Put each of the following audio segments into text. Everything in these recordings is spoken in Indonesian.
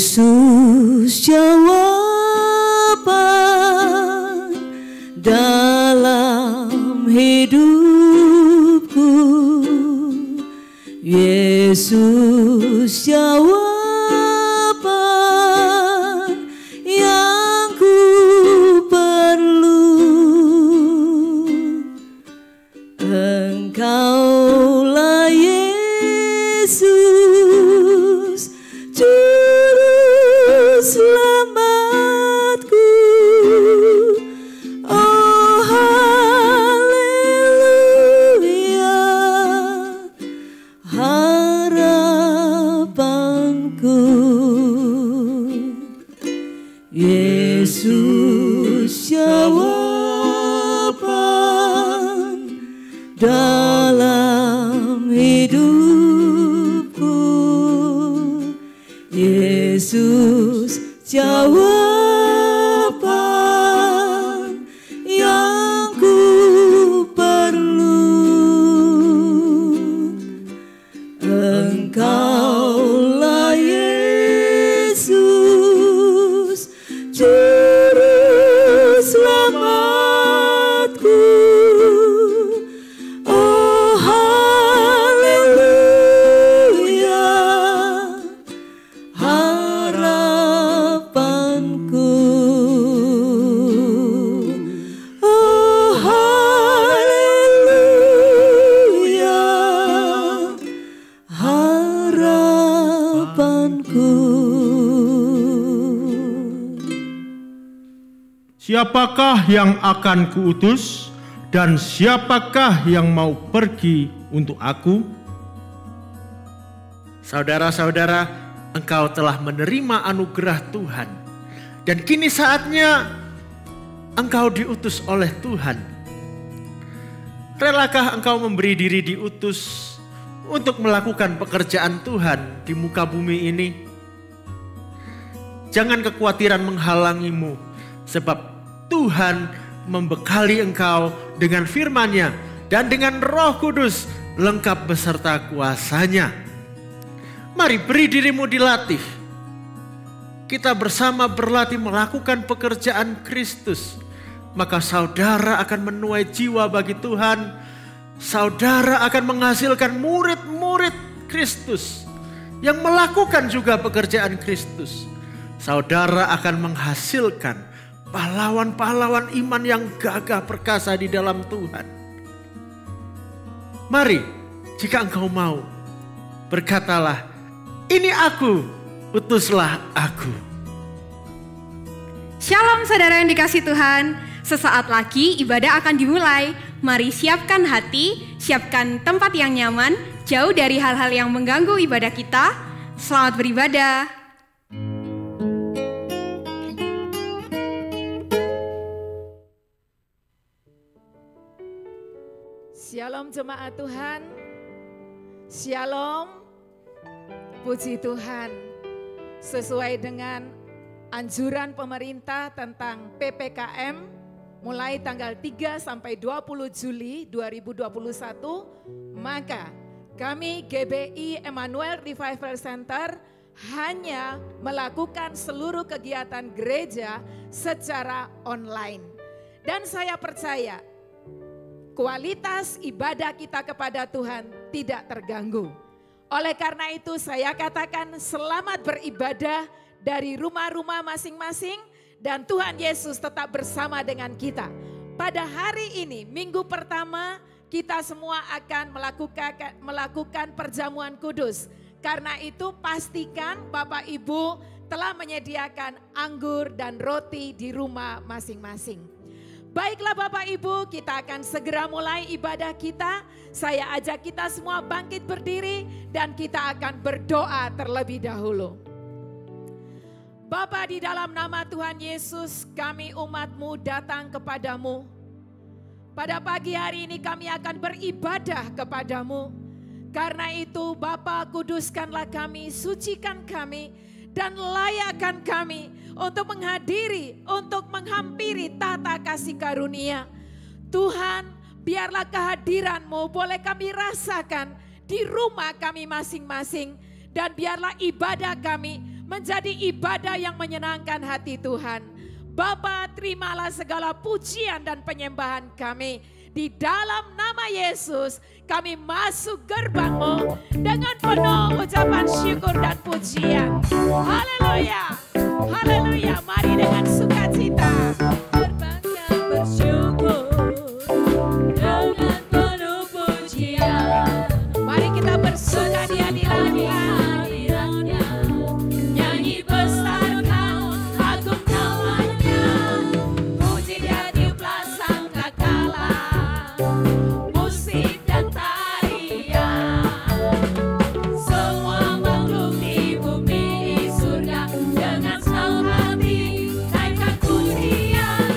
Yesus jawaban dalam hidupku. Yesus jawaban yang ku perlu. Engkaulah Yesus juru selamatku. Oh haleluya, harapanku. Yesus jawaban dalam hidupku. Yesus jawaban yang ku perlu. Engkaulah Yesus juru selamatku. Oh haleluya, harapanku. Oh haleluya, harapanku. Siapakah yang akan kuutus dan siapakah yang mau pergi untuk aku? Saudara-saudara, engkau telah menerima anugerah Tuhan dan kini saatnya engkau diutus oleh Tuhan. Relakah engkau memberi diri diutus untuk melakukan pekerjaan Tuhan di muka bumi ini? Jangan kekhawatiran menghalangimu, sebab Tuhan membekali engkau dengan firman-Nya dan dengan Roh Kudus lengkap beserta kuasa-Nya. Mari beri dirimu dilatih. Kita bersama berlatih melakukan pekerjaan Kristus. Maka saudara akan menuai jiwa bagi Tuhan. Saudara akan menghasilkan murid-murid Kristus yang melakukan juga pekerjaan Kristus. Saudara akan menghasilkan pahlawan-pahlawan iman yang gagah perkasa di dalam Tuhan. Mari, jika engkau mau, berkatalah, ini aku, utuslah aku. Shalom saudara yang dikasih Tuhan, sesaat lagi ibadah akan dimulai. Mari siapkan hati, siapkan tempat yang nyaman, jauh dari hal-hal yang mengganggu ibadah kita. Selamat beribadah. Shalom jemaat Tuhan, Shalom, puji Tuhan. Sesuai dengan anjuran pemerintah tentang PPKM mulai tanggal 3 sampai 20 Juli 2021, maka kami GBI Emmanuel Revival Center hanya melakukan seluruh kegiatan gereja secara online. Dan saya percaya kualitas ibadah kita kepada Tuhan tidak terganggu. Oleh karena itu saya katakan selamat beribadah dari rumah-rumah masing-masing dan Tuhan Yesus tetap bersama dengan kita. Pada hari ini, minggu pertama, kita semua akan melakukan perjamuan kudus. Karena itu pastikan Bapak Ibu telah menyediakan anggur dan roti di rumah masing-masing. Baiklah Bapak Ibu, kita akan segera mulai ibadah kita. Saya ajak kita semua bangkit berdiri dan kita akan berdoa terlebih dahulu. Bapa, di dalam nama Tuhan Yesus, kami umat-Mu datang kepadamu. Pada pagi hari ini kami akan beribadah kepadamu. Karena itu Bapa, kuduskanlah kami, sucikan kami, dan layakkan kami untuk menghadiri, untuk menghampiri tata kasih karunia. Tuhan, biarlah kehadiran-Mu boleh kami rasakan di rumah kami masing-masing. Dan biarlah ibadah kami menjadi ibadah yang menyenangkan hati Tuhan. Bapa, terimalah segala pujian dan penyembahan kami. Di dalam nama Yesus kami masuk gerbang-Mu dengan penuh ucapan syukur dan pujian. Haleluya, haleluya. Mari dengan sukacita Berbangga bersyukur dengan penuh pujian. mari kita bersuka di hadirat-Nya. Nyanyi besarkan agung namanya, puji Dia tiuplah sangkakala, musik dan tarian. Semua makhluk di bumi di surga dengan senang hati naikkan pujian.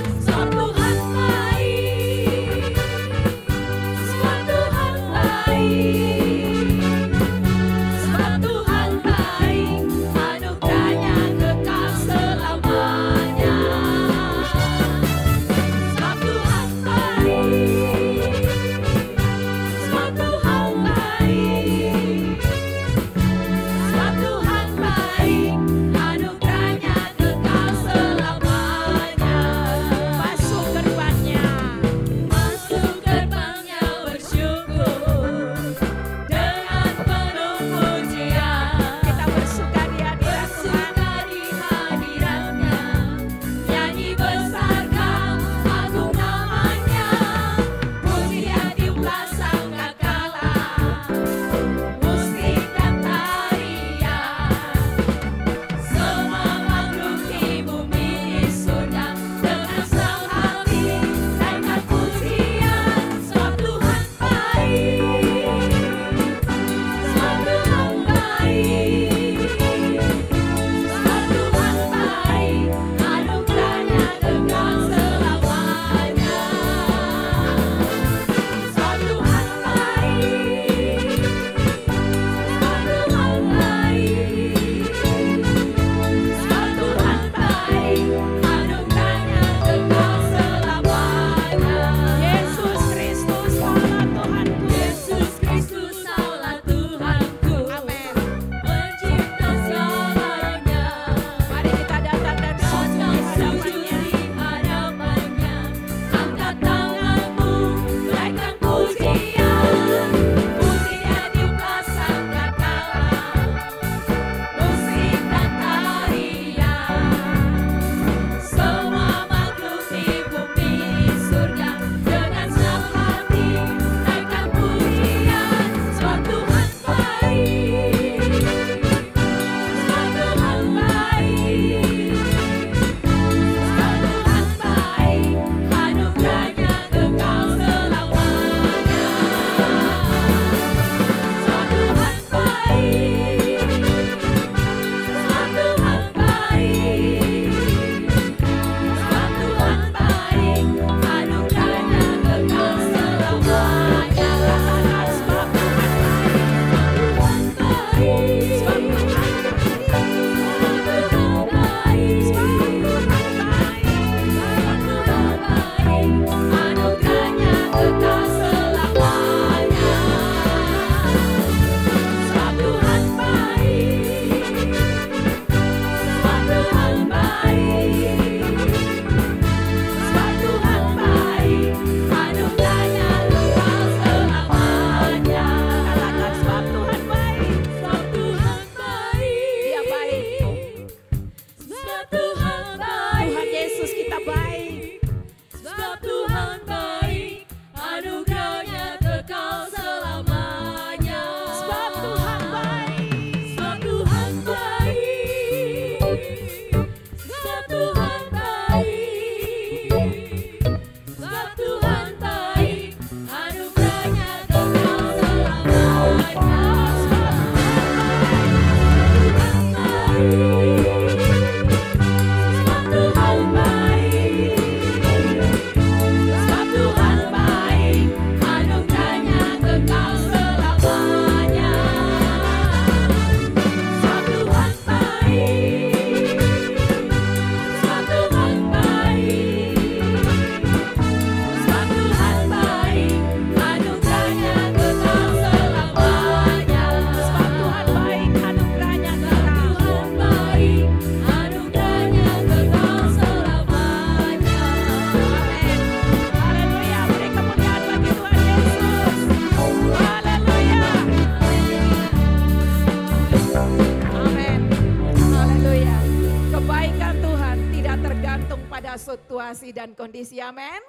situasi dan kondisi. Amin.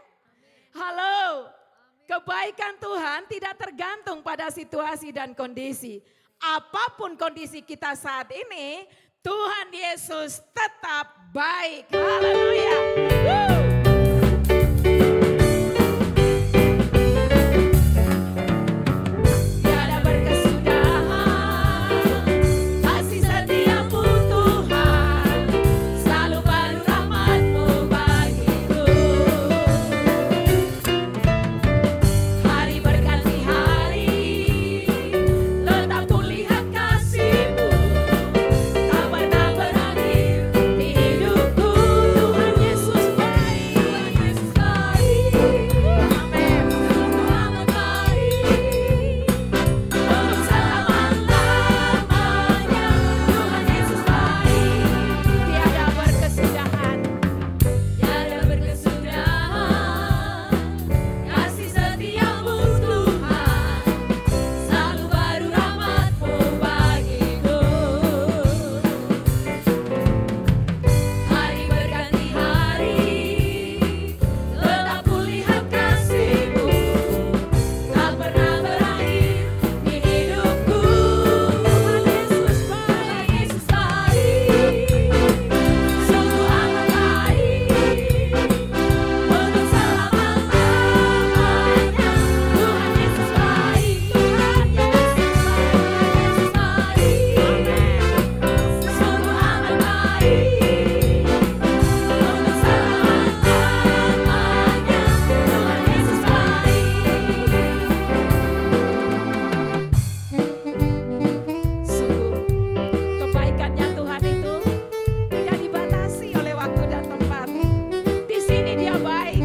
Halo, kebaikan Tuhan tidak tergantung pada situasi dan kondisi. Apapun kondisi kita saat ini, Tuhan Yesus tetap baik. Haleluya. Tiada berkesudahan kasih setiamu Tuhan, selalu baru rahmat-Mu bagiku. Hari berganti hari, tetap kulihat kasih-Mu, tak pernah berakhir di hidupku. Tuhan Yesus baik, Tuhan Yesus baik. Amin. Sungguh amat baik, untuk selama-lamanya. Tuhan Yesus baik, tiada berkesudahan. Tiada berkesudahan kasih setiamu Tuhan, selalu baru rahmat-Mu bagiku. Hari berganti hari, tetap kulihat kasih-Mu, tak pernah berakhir di hidupku. Tuhan Yesus baik, Yesus baik, sungguh amat baik, untuk selama-lamanya. Tuhan Yesus baik, Tuhan Yesus baik, sungguh amat baik, untuk selama-lamanya. Tuhan Yesus baik. Sungguh kebaikannya Tuhan itu tidak dibatasi oleh waktu dan tempat. Di sini Dia baik,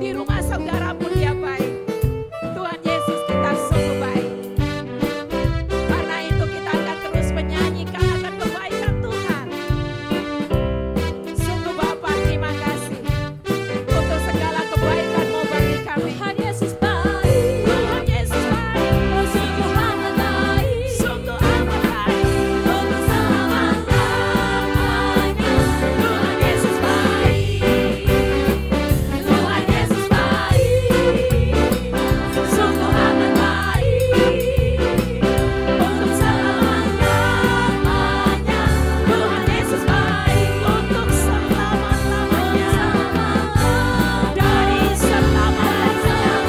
di rumah saudara pun Dia baik. Tuhan Yesus kita sungguh baik. Karena itu kita akan terus menyanyikan akan kebaikan Tuhan. Sungguh Bapa, terima kasih untuk segala kebaikan-Mu bagi kami. Tuhan Yesus baik, Tuhan Yesus baik, oh sungguh amat baik, sungguh amat baik, untuk selama-lamanya. Tuhan Yesus baik, Tuhan Yesus baik, sungguh amat baik, untuk selama-lamanya. Tuhan Yesus baik, untuk selama-lamanya, dari selama-lamanya.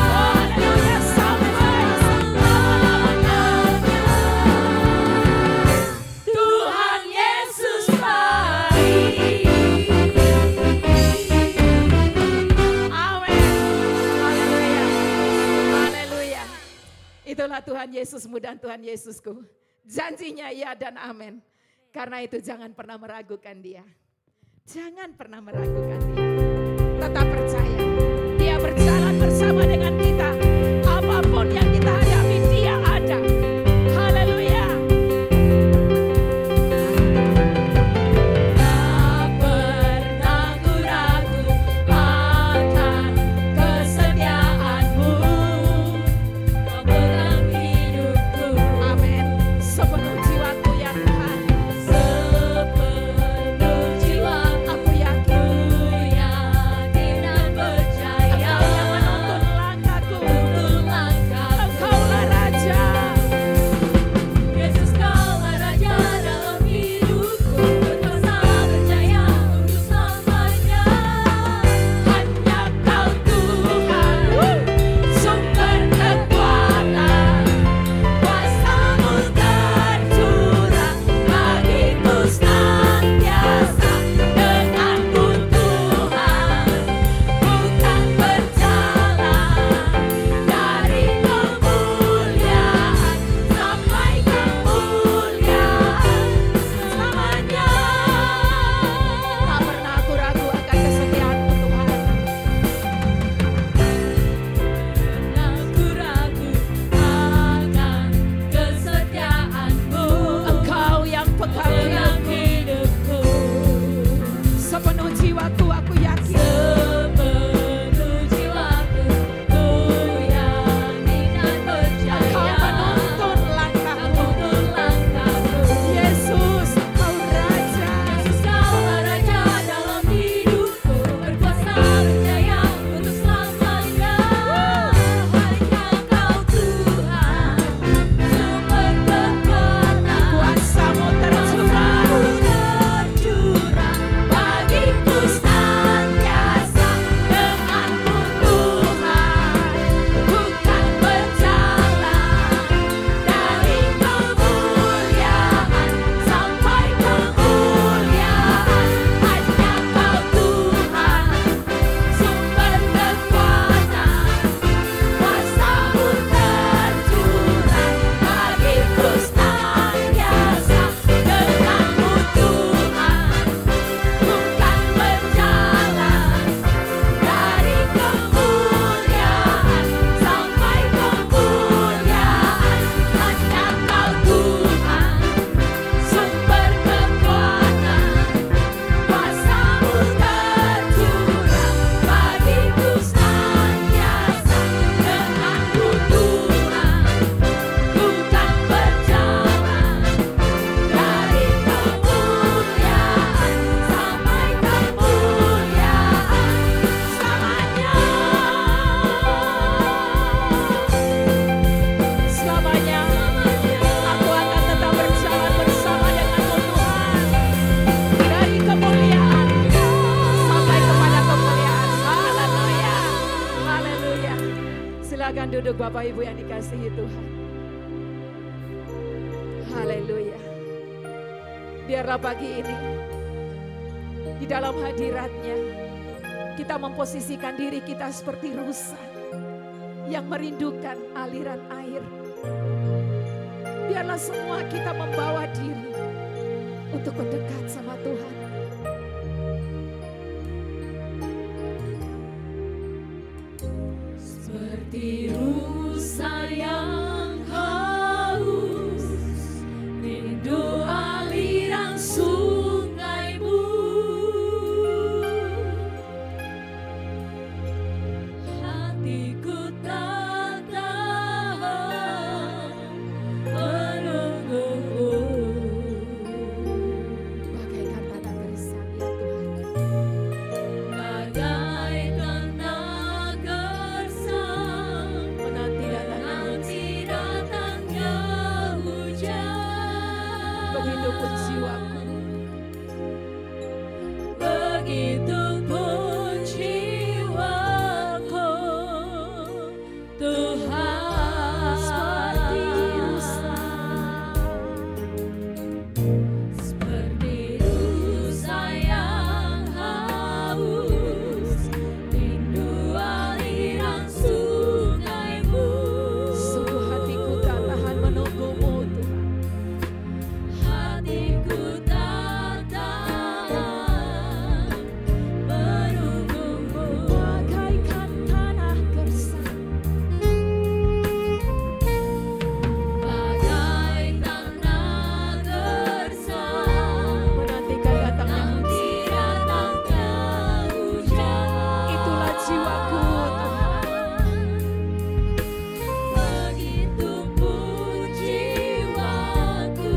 Oh haleluya, sampai selama-lamanya. Tuhan Yesus baik. Amin. Haleluya. Haleluya. Itulah Tuhan Yesusmu dan Tuhan Yesusku. Janjinya ya dan amin. Karena itu jangan pernah meragukan Dia. Jangan pernah meragukan Dia. Tetap percaya. Dia berjalan bersama dengan kita. Apapun yang kita hadapi, Dia ada. Haleluya. Tak pernah ku ragu akan kesetiaan-Mu dalam hidupku. Amin. Sepenuh jiwaku ya Tuhan. Sepenuh jiwa aku yakin dan percaya. Silakan duduk Bapak Ibu yang dikasihi Tuhan. Haleluya. Biarlah pagi ini di dalam hadirat-Nya kita memposisikan diri kita seperti rusa yang merindukan aliran air. Biarlah semua kita membawa diri untuk mendekat sama Tuhan. Seperti rusa yang haus, rindu aliran sungaimu. Hatiku tak tahan menunggu. Bagaikan tanah gersang ya Tuhan. Bagai tanah gersang, Menanti datangnya hujan. begitupun jiwaku. Begitupun jiwaku, Tuhan. Seperti rusa. Seperti rusa yang haus, rindu aliran sungaimu. Sungguh hatiku tak tahan menunggumu Tuhan. Hatiku tak tahan menunggumu. Bagaikan tanah gersang. Bagai tanah gersang, Menantikan datangnya nanti datangnya hujan. Itulah jiwaku Tuhan. Begitupun jiwaku,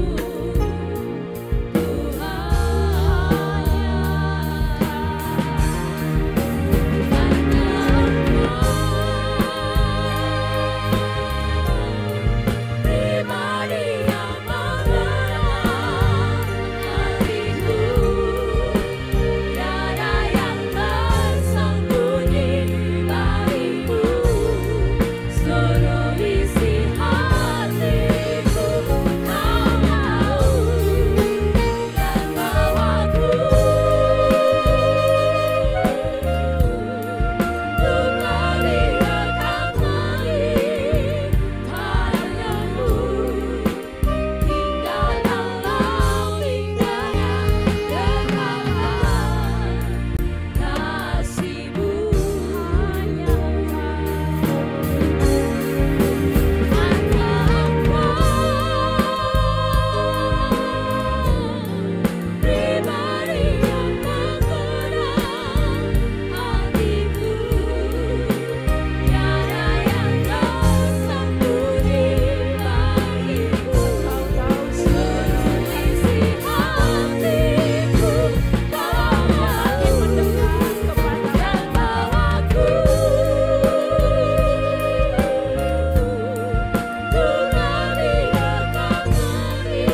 pribadi yang mengenal hatiku, tiada yang tersembunyi bagimu. Seluruh isi hatiku kau tahu, dan bawaku untuk lebih dekat lagi padamu. Tinggal dalam indahnya dekatan kasih-Mu. Hanya pribadi yang mengenal hatiku, tiada yang tersembunyi bagimu. Kau tahu Seluruh isi hatiku kau makin tahu, mendekat kepada dan bawaku untuk lebih dekat lagi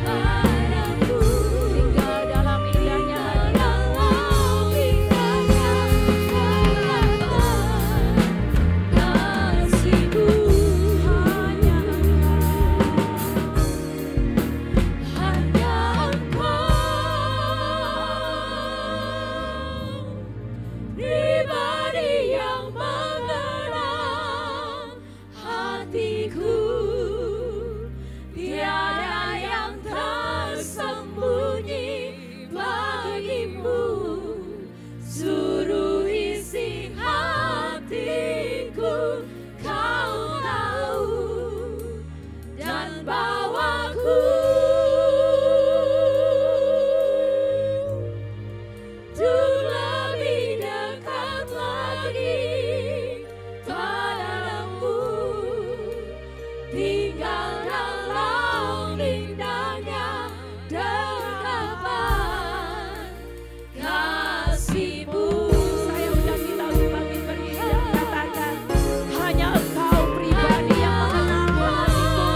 padamu. tinggal dalam indahnya hadirat. Pribadi yang mengenal hatiku, tiada yang tersembunyi bagimu. Seluruh isi hatiku kau tahu, dan bawaku untuk lebih dekat lagi padamu. Tinggal dalam indahnya dekapan kasih-Mu. Saya undang kita untuk bangkit berdiri dan katakan, hanya Engkau pribadi yang mengenal hatiku.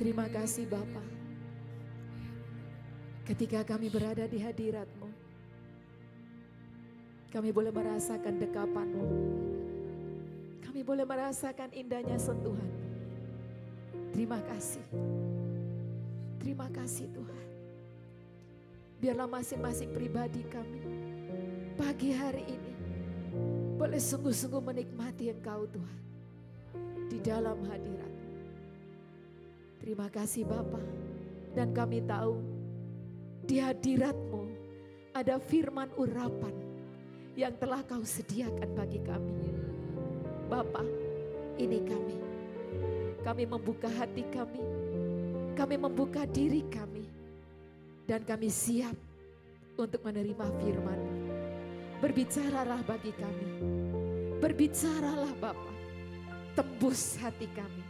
Terima kasih Bapa. Ketika kami berada di hadirat-Mu, kami boleh merasakan dekapan-Mu. Kami boleh merasakan indahnya sentuhan. Terima kasih. Terima kasih Tuhan. Biarlah masing-masing pribadi kami pagi hari ini boleh sungguh-sungguh menikmati Engkau Tuhan di dalam hadirat. Terima kasih Bapa. Dan kami tahu di hadirat-Mu ada firman urapan yang telah Kau sediakan bagi kami. Bapa, ini kami. Kami membuka hati kami. Kami membuka diri kami. Dan kami siap untuk menerima firman. Berbicaralah bagi kami. Berbicaralah Bapa. Tembus hati kami.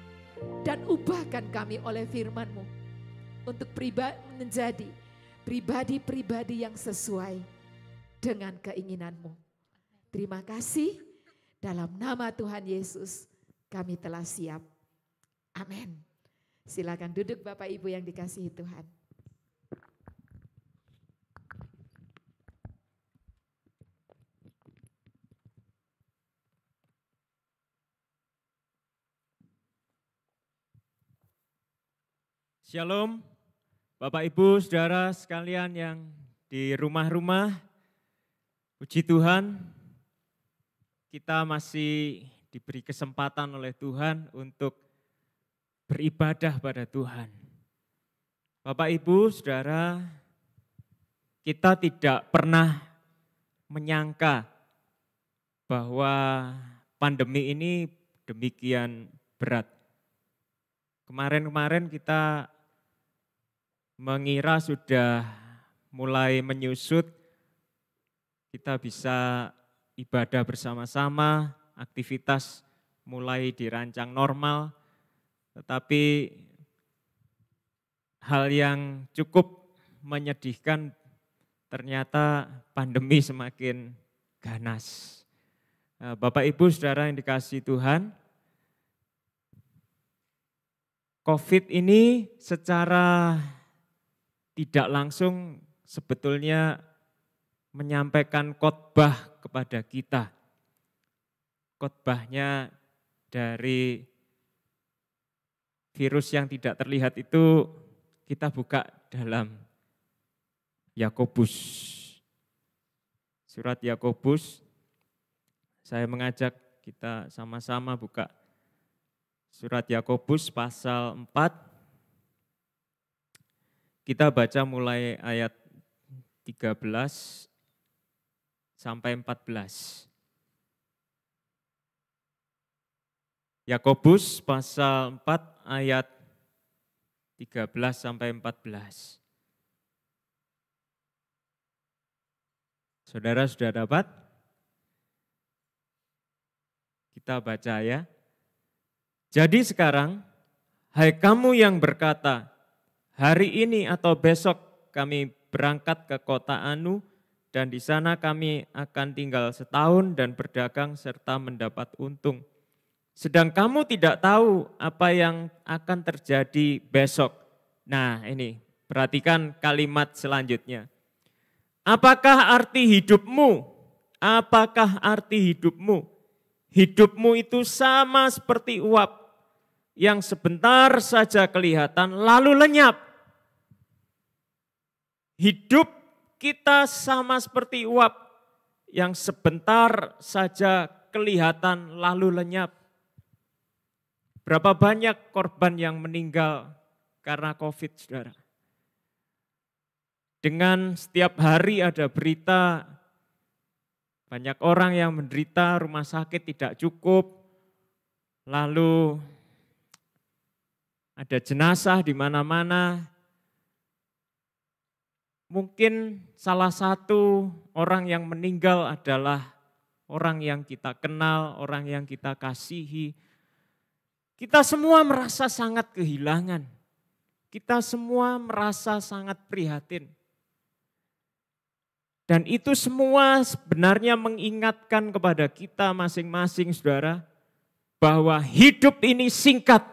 Dan ubahkan kami oleh firman-Mu. Untuk menjadi pribadi-pribadi yang sesuai dengan keinginan-Mu. Terima kasih. Dalam nama Tuhan Yesus kami telah siap. Amin. Silakan duduk Bapak Ibu yang dikasihi Tuhan. Shalom, Bapak Ibu, Saudara sekalian yang di rumah-rumah. Puji Tuhan, kita masih diberi kesempatan oleh Tuhan untuk beribadah pada Tuhan. Bapak Ibu, Saudara, kita tidak pernah menyangka bahwa pandemi ini demikian berat. Kemarin-kemarin kita mengira sudah mulai menyusut, kita bisa ibadah bersama-sama, aktivitas mulai dirancang normal, tetapi hal yang cukup menyedihkan ternyata pandemi semakin ganas. Bapak Ibu Saudara yang dikasihi Tuhan, COVID ini secara tidak langsung sebetulnya menyampaikan khotbah kepada kita. Khotbahnya dari virus yang tidak terlihat itu kita buka dalam Yakobus. Surat Yakobus, saya mengajak kita sama-sama buka surat Yakobus pasal 4. Kita baca mulai ayat 13 sampai 14. Yakobus pasal 4 ayat 13 sampai 14. Saudara sudah dapat? Kita baca ya. Jadi sekarang, hai kamu yang berkata, hari ini atau besok kami berangkat ke kota Anu, dan di sana kami akan tinggal setahun dan berdagang serta mendapat untung. Sedang kamu tidak tahu apa yang akan terjadi besok. Nah ini, perhatikan kalimat selanjutnya. Apakah arti hidupmu? Apakah arti hidupmu? Hidupmu itu sama seperti uap yang sebentar saja kelihatan lalu lenyap. Hidup kita sama seperti uap yang sebentar saja kelihatan lalu lenyap. Berapa banyak korban yang meninggal karena COVID, saudara? Dengan setiap hari ada berita, banyak orang yang menderita, rumah sakit tidak cukup, lalu ada jenazah di mana-mana. Mungkin salah satu orang yang meninggal adalah orang yang kita kenal, orang yang kita kasihi. Kita semua merasa sangat kehilangan. Kita semua merasa sangat prihatin. Dan itu semua sebenarnya mengingatkan kepada kita masing-masing, saudara, bahwa hidup ini singkat.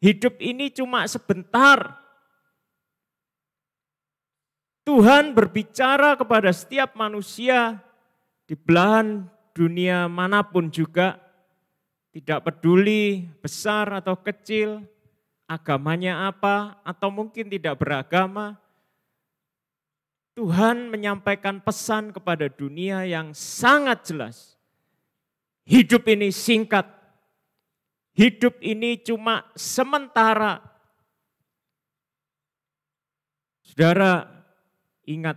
Hidup ini cuma sebentar. Tuhan berbicara kepada setiap manusia di belahan dunia manapun juga, tidak peduli besar atau kecil, agamanya apa, atau mungkin tidak beragama. Tuhan menyampaikan pesan kepada dunia yang sangat jelas. Hidup ini singkat. Hidup ini cuma sementara. Saudara, ingat,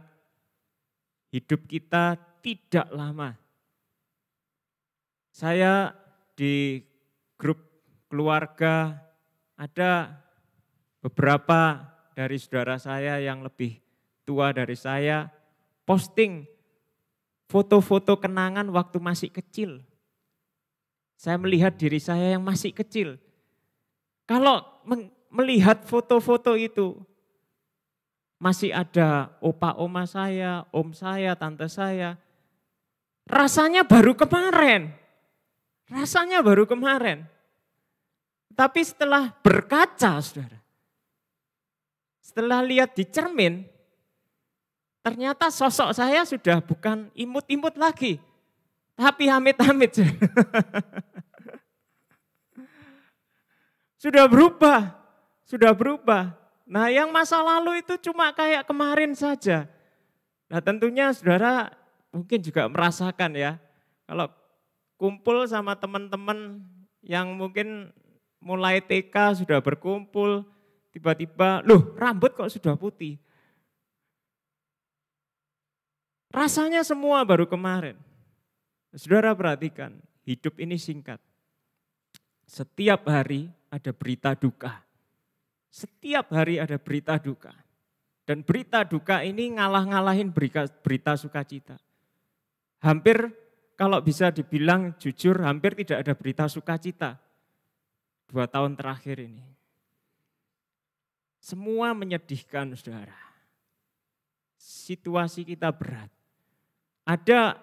hidup kita tidak lama. Saya di grup keluarga ada beberapa dari saudara saya yang lebih tua dari saya posting foto-foto kenangan waktu masih kecil. Saya melihat diri saya yang masih kecil. Kalau melihat foto-foto itu, masih ada opa-oma saya, om saya, tante saya. Rasanya baru kemarin. Rasanya baru kemarin. Tapi setelah berkaca, saudara, setelah lihat di cermin, ternyata sosok saya sudah bukan imut-imut lagi, tapi amit-amit. Sudah berubah, sudah berubah. Nah yang masa lalu itu cuma kayak kemarin saja. Nah tentunya saudara mungkin juga merasakan ya, kalau kumpul sama teman-teman yang mungkin mulai TK sudah berkumpul, tiba-tiba, loh rambut kok sudah putih. Rasanya semua baru kemarin. Saudara perhatikan, hidup ini singkat. Setiap hari ada berita duka. Setiap hari ada berita duka. Dan berita duka ini ngalah-ngalahin berita sukacita. Hampir kalau bisa dibilang jujur hampir tidak ada berita sukacita 2 tahun terakhir ini. Semua menyedihkan, saudara. Situasi kita berat. Ada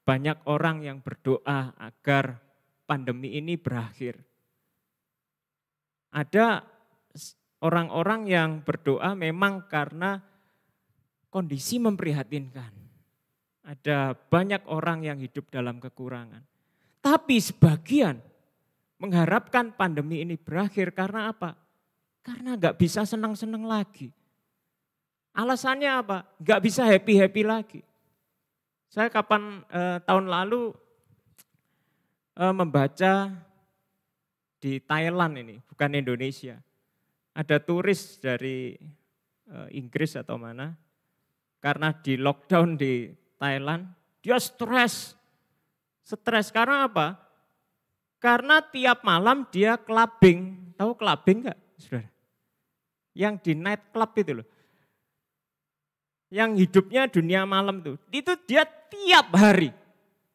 banyak orang yang berdoa agar pandemi ini berakhir. Ada orang-orang yang berdoa memang karena kondisi memprihatinkan. Ada banyak orang yang hidup dalam kekurangan. Tapi sebagian mengharapkan pandemi ini berakhir karena apa? Karena nggak bisa senang-senang lagi. Alasannya apa? Nggak bisa happy-happy lagi. Saya tahun lalu membaca di Thailand ini, bukan Indonesia. Ada turis dari Inggris atau mana, karena di lockdown di Thailand, dia stres. Stres karena apa? Karena tiap malam dia clubbing. Tahu clubbing enggak, saudara? Yang di night club itu loh. Yang hidupnya dunia malam tuh. Itu dia tiap hari.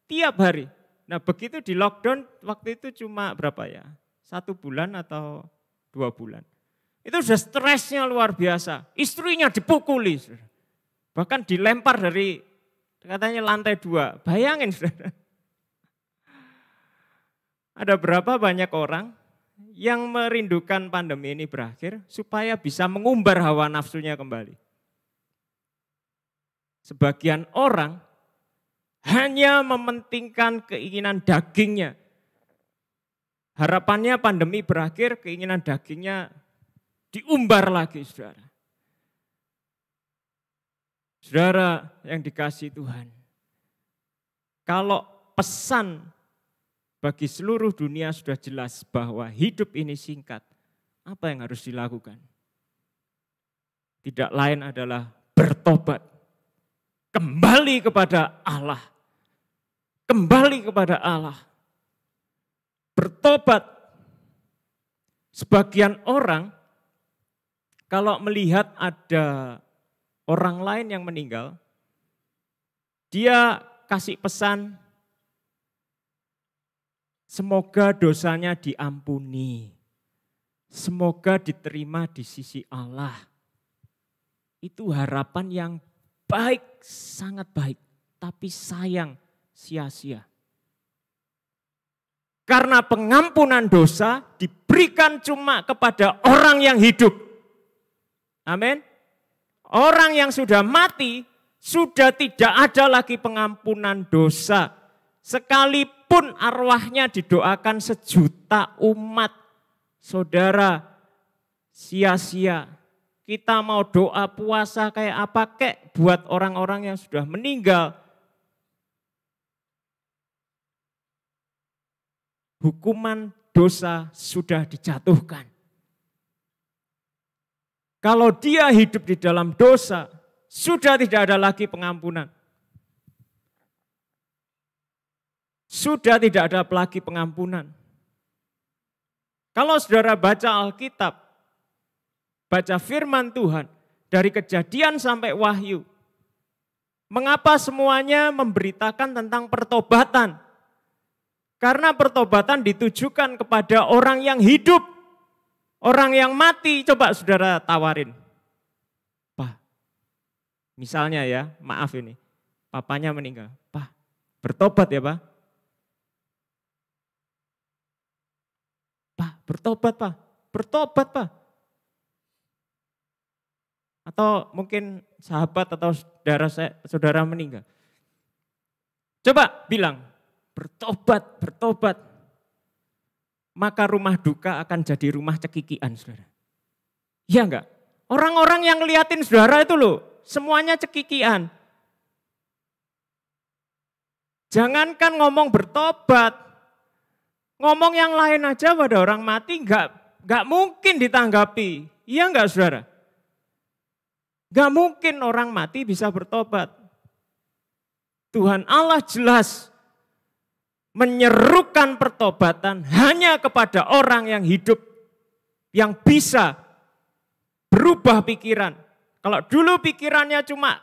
Tiap hari. Nah begitu di lockdown waktu itu cuma berapa ya? 1 bulan atau 2 bulan. Itu sudah stresnya luar biasa. Istrinya dipukuli. Saudara. Bahkan dilempar dari katanya lantai 2. Bayangin saudara. Ada berapa banyak orang yang merindukan pandemi ini berakhir supaya bisa mengumbar hawa nafsunya kembali. Sebagian orang hanya mementingkan keinginan dagingnya. Harapannya pandemi berakhir, keinginan dagingnya diumbar lagi, saudara. Saudara yang dikasihi Tuhan, kalau pesan bagi seluruh dunia sudah jelas bahwa hidup ini singkat, apa yang harus dilakukan? Tidak lain adalah bertobat. Kembali kepada Allah. Kembali kepada Allah. Bertobat. Sebagian orang kalau melihat ada orang lain yang meninggal, dia kasih pesan, semoga dosanya diampuni. Semoga diterima di sisi Allah. Itu harapan yang baik, sangat baik. Tapi sayang, sia-sia. Karena pengampunan dosa diberikan cuma kepada orang yang hidup. Amin. Orang yang sudah mati, sudah tidak ada lagi pengampunan dosa. Sekalipun arwahnya didoakan 1 juta umat, saudara, sia-sia. Kita mau doa puasa kayak apa kek buat orang-orang yang sudah meninggal. Hukuman dosa sudah dijatuhkan. Kalau dia hidup di dalam dosa, sudah tidak ada lagi pengampunan. Sudah tidak ada lagi pengampunan. Kalau saudara baca Alkitab, baca firman Tuhan, dari Kejadian sampai Wahyu, mengapa semuanya memberitakan tentang pertobatan? Karena pertobatan ditujukan kepada orang yang hidup. Orang yang mati, coba saudara tawarin. Pak, misalnya ya, maaf ini, papanya meninggal. Pak, bertobat ya Pak. Pak, bertobat Pak. Bertobat Pak. Atau mungkin sahabat atau saudara meninggal. Coba bilang, bertobat, bertobat. Maka rumah duka akan jadi rumah cekikian, saudara. Iya enggak? Orang-orang yang ngeliatin saudara itu loh, semuanya cekikian. Jangankan ngomong bertobat, ngomong yang lain aja pada orang mati enggak mungkin ditanggapi. Iya enggak saudara? Enggak mungkin orang mati bisa bertobat. Tuhan Allah jelas menyerukan pertobatan hanya kepada orang yang hidup, yang bisa berubah pikiran. Kalau dulu pikirannya cuma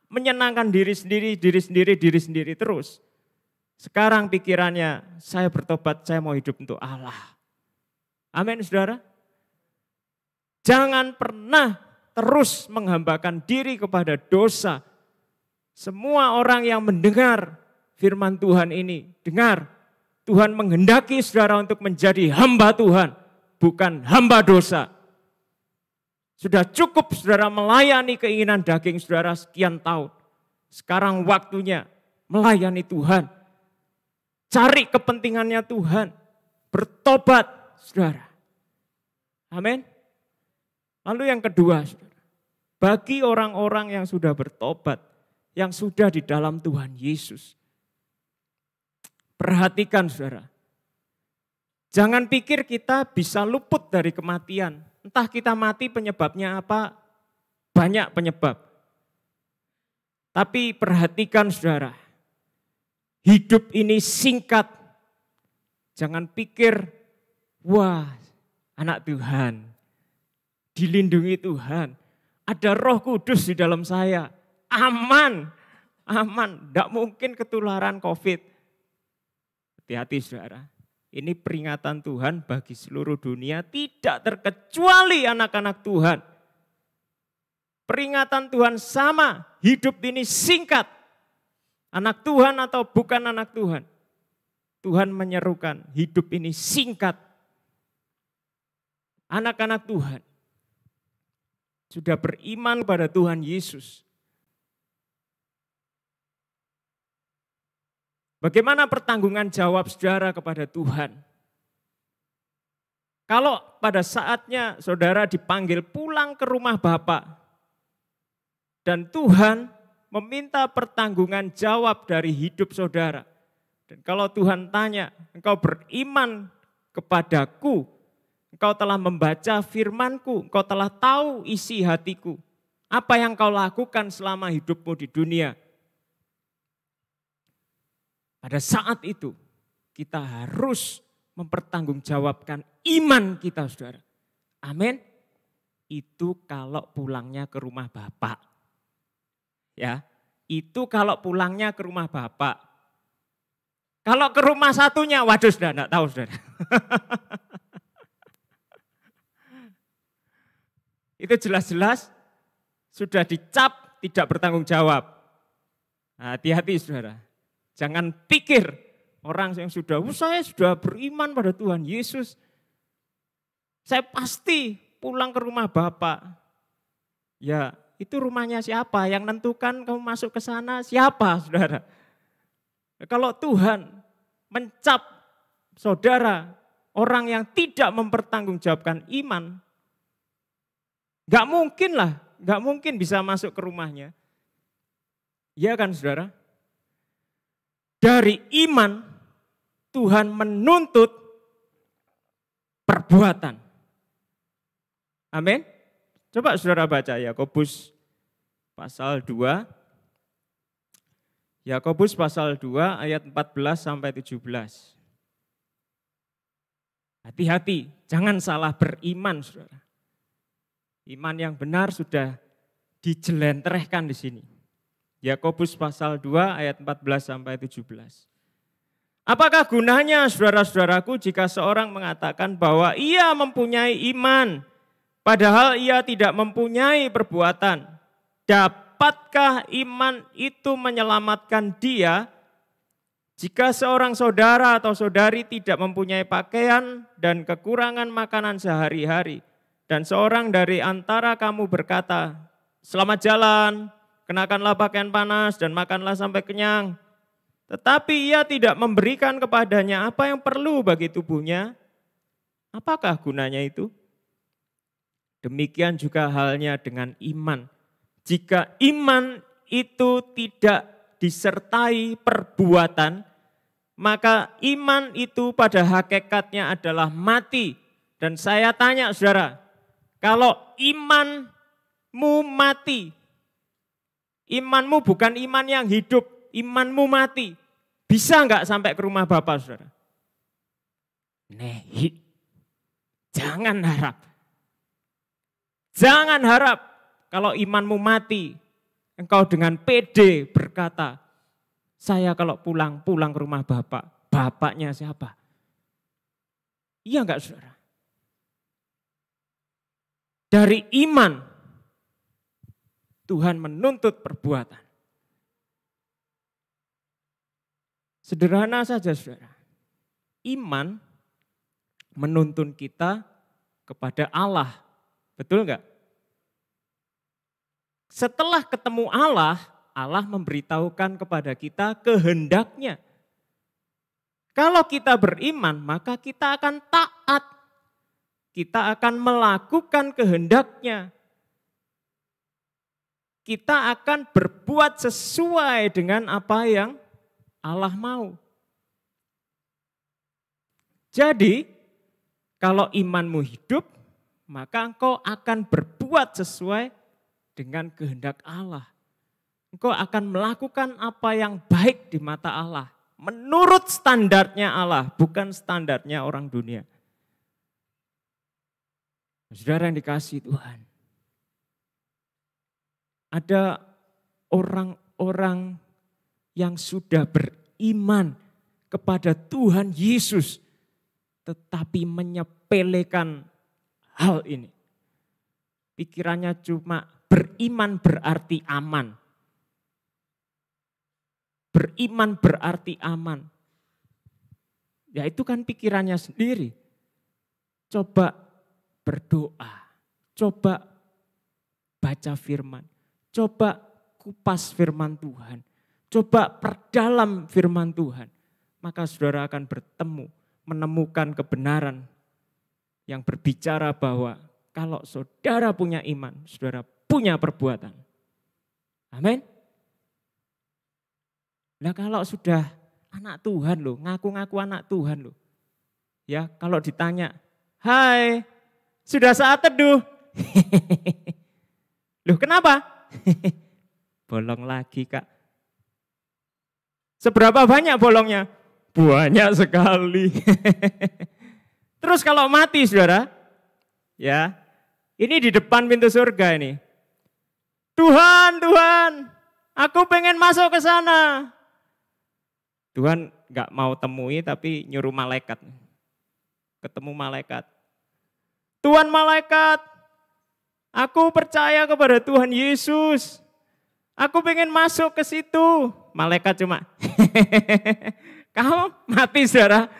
menyenangkan diri sendiri terus. Sekarang pikirannya, saya bertobat, saya mau hidup untuk Allah. Amin, saudara. Jangan pernah terus menghambakan diri kepada dosa. Semua orang yang mendengar firman Tuhan ini, dengar, Tuhan menghendaki saudara untuk menjadi hamba Tuhan, bukan hamba dosa. Sudah cukup saudara melayani keinginan daging saudara sekian tahun. Sekarang waktunya melayani Tuhan. Cari kepentingannya Tuhan. Bertobat, saudara. Amin. Lalu yang kedua, saudara. Bagi orang-orang yang sudah bertobat, yang sudah di dalam Tuhan Yesus. Perhatikan, saudara. Jangan pikir kita bisa luput dari kematian. Entah kita mati penyebabnya apa, banyak penyebab. Tapi perhatikan, saudara. Hidup ini singkat. Jangan pikir, wah anak Tuhan, dilindungi Tuhan. Ada Roh Kudus di dalam saya. Aman, aman. Tidak mungkin ketularan COVID. Hati-hati saudara. Ini peringatan Tuhan bagi seluruh dunia. Tidak terkecuali anak-anak Tuhan. Peringatan Tuhan sama. Hidup ini singkat. Anak Tuhan atau bukan anak Tuhan. Tuhan menyerukan hidup ini singkat. Anak-anak Tuhan sudah beriman pada Tuhan Yesus. Bagaimana pertanggungan jawab saudara kepada Tuhan? Kalau pada saatnya saudara dipanggil pulang ke rumah Bapa dan Tuhan meminta pertanggungan jawab dari hidup saudara. Dan kalau Tuhan tanya, engkau beriman kepadaku, engkau telah membaca firman-Ku, engkau telah tahu isi hatiku. Apa yang kau lakukan selama hidupmu di dunia? Pada saat itu kita harus mempertanggungjawabkan iman kita, saudara. Amin. Itu kalau pulangnya ke rumah Bapak. Ya, itu kalau pulangnya ke rumah Bapak. Kalau ke rumah satunya, waduh sudah enggak tahu, saudara. Itu jelas-jelas sudah dicap tidak bertanggung jawab. Hati-hati saudara. Jangan pikir orang yang saya sudah beriman pada Tuhan Yesus. Saya pasti pulang ke rumah Bapak. Ya, itu rumahnya siapa? Yang nentukan kamu masuk ke sana siapa, saudara? Kalau Tuhan mencap saudara, orang yang tidak mempertanggungjawabkan iman, gak mungkin bisa masuk ke rumahnya. Iya kan saudara? Dari iman, Tuhan menuntut perbuatan. Amin. Coba saudara baca Yakobus pasal 2. Yakobus pasal 2 ayat 14 sampai 17. Hati-hati, jangan salah beriman saudara. Iman yang benar sudah dijelentrehkan di sini. Yakobus pasal 2 ayat 14 sampai 17. Apakah gunanya saudara-saudaraku jika seorang mengatakan bahwa ia mempunyai iman, padahal ia tidak mempunyai perbuatan? Dapatkah iman itu menyelamatkan dia? Jika seorang saudara atau saudari tidak mempunyai pakaian dan kekurangan makanan sehari-hari, dan seorang dari antara kamu berkata, selamat jalan, kenakanlah pakaian panas dan makanlah sampai kenyang, tetapi ia tidak memberikan kepadanya apa yang perlu bagi tubuhnya, apakah gunanya itu? Demikian juga halnya dengan iman. Jika iman itu tidak disertai perbuatan, maka iman itu pada hakikatnya adalah mati. Dan saya tanya saudara, kalau imanmu mati, imanmu bukan iman yang hidup, imanmu mati, bisa enggak sampai ke rumah Bapak saudara? Nehi, jangan harap. Jangan harap kalau imanmu mati, engkau dengan pede berkata, Saya kalau pulang ke rumah bapak, bapaknya siapa? Iya enggak saudara? Dari iman, Tuhan menuntut perbuatan. Sederhana saja saudara. Iman menuntun kita kepada Allah. Betul enggak? Setelah ketemu Allah, Allah memberitahukan kepada kita kehendaknya. Kalau kita beriman, maka kita akan taat. Kita akan melakukan kehendaknya. Kita akan berbuat sesuai dengan apa yang Allah mau. Jadi, kalau imanmu hidup, maka engkau akan berbuat sesuai dengan kehendak Allah. Engkau akan melakukan apa yang baik di mata Allah. Menurut standarnya Allah, bukan standarnya orang dunia. Saudara yang dikasihi Tuhan. Ada orang-orang yang sudah beriman kepada Tuhan Yesus, tetapi menyepelekan hal ini. Pikirannya cuma beriman berarti aman. Beriman berarti aman. Ya itu kan pikirannya sendiri. Coba berdoa, coba baca firman, coba kupas firman Tuhan, coba perdalam firman Tuhan. Maka saudara akan bertemu, menemukan kebenaran yang berbicara bahwa kalau saudara punya iman, saudara punya perbuatan. Amin. Nah kalau sudah anak Tuhan loh, ngaku-ngaku anak Tuhan loh. Ya kalau ditanya, hai sudah saat teduh. Loh kenapa? Bolong lagi kak. Seberapa banyak bolongnya? Banyak sekali. Terus kalau mati saudara, ya ini di depan pintu surga ini. Tuhan, aku pengen masuk ke sana. Tuhan gak mau temui tapi nyuruh malaikat. Ketemu malaikat. Tuhan malaikat, aku percaya kepada Tuhan Yesus. Aku pengen masuk ke situ. Malaikat cuma, kamu mati saudara.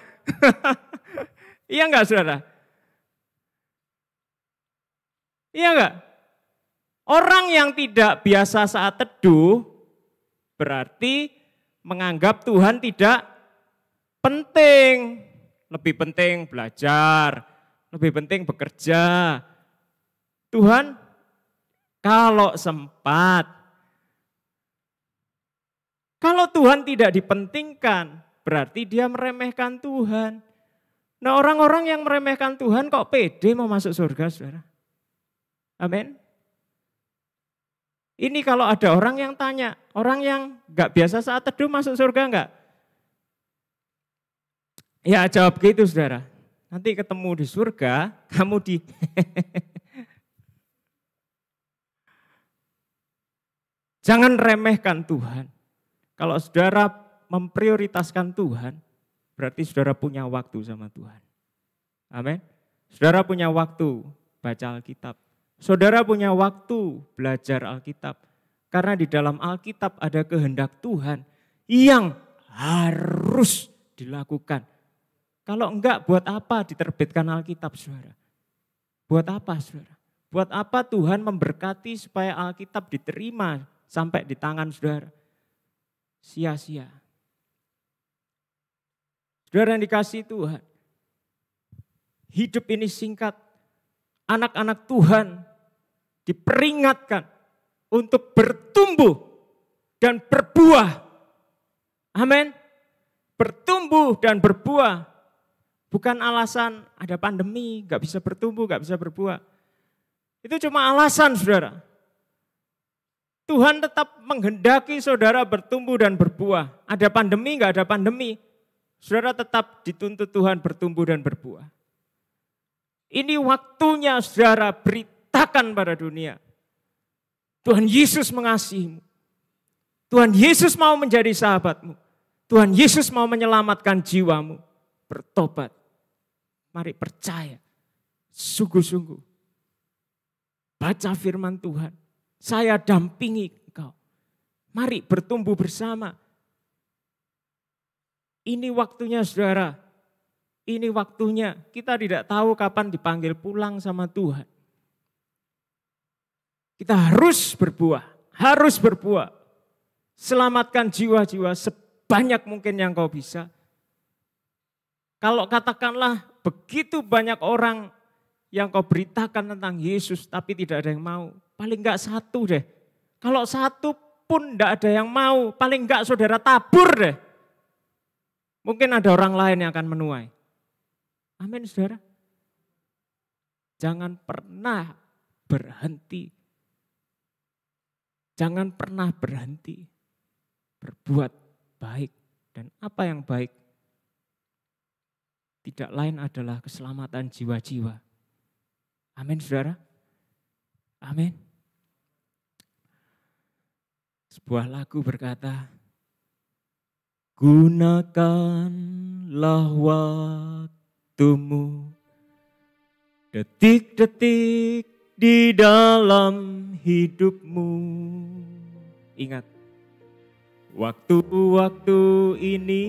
Iya enggak saudara? Iya enggak? Orang yang tidak biasa saat teduh berarti menganggap Tuhan tidak penting. Lebih penting belajar, lebih penting bekerja. Tuhan kalau sempat. Kalau Tuhan tidak dipentingkan, berarti dia meremehkan Tuhan. Nah orang-orang yang meremehkan Tuhan kok pede mau masuk surga saudara? Amin. Ini kalau ada orang yang tanya, orang yang gak biasa saat teduh masuk surga enggak? Ya jawab gitu saudara. Nanti ketemu di surga, kamu di... Jangan remehkan Tuhan. Kalau saudara memprioritaskan Tuhan, berarti saudara punya waktu sama Tuhan. Amin. Saudara punya waktu baca Alkitab. Saudara punya waktu belajar Alkitab. Karena di dalam Alkitab ada kehendak Tuhan yang harus dilakukan. Kalau enggak, buat apa diterbitkan Alkitab, saudara? Buat apa, saudara? Buat apa Tuhan memberkati supaya Alkitab diterima sampai di tangan saudara? Sia-sia. Saudara yang dikasihi Tuhan, hidup ini singkat. Anak-anak Tuhan diperingatkan untuk bertumbuh dan berbuah. Amin. Bertumbuh dan berbuah. Bukan alasan ada pandemi, gak bisa bertumbuh, gak bisa berbuah. Itu cuma alasan saudara. Tuhan tetap menghendaki saudara bertumbuh dan berbuah. Ada pandemi, gak ada pandemi. Saudara tetap dituntut Tuhan bertumbuh dan berbuah. Ini waktunya saudara beritakan pada dunia. Tuhan Yesus mengasihimu. Tuhan Yesus mau menjadi sahabatmu. Tuhan Yesus mau menyelamatkan jiwamu. Bertobat. Mari percaya. Sungguh-sungguh. Baca firman Tuhan. Saya dampingi engkau. Mari bertumbuh bersama. Ini waktunya saudara. Ini waktunya. Kita tidak tahu kapan dipanggil pulang sama Tuhan. Kita harus berbuah. Harus berbuah. Selamatkan jiwa-jiwa sebanyak mungkin yang kau bisa. Kalau katakanlah begitu banyak orang yang kau beritakan tentang Yesus tapi tidak ada yang mau. Paling enggak satu deh. Kalau satu pun enggak ada yang mau, paling enggak saudara tabur deh. Mungkin ada orang lain yang akan menuai. Amin saudara. Jangan pernah berhenti. Jangan pernah berhenti. Berbuat baik. Dan apa yang baik? Tidak lain adalah keselamatan jiwa-jiwa. Amin saudara. Amin. Sebuah lagu berkata, gunakanlah waktumu, detik-detik di dalam hidupmu. Ingat, waktu-waktu ini,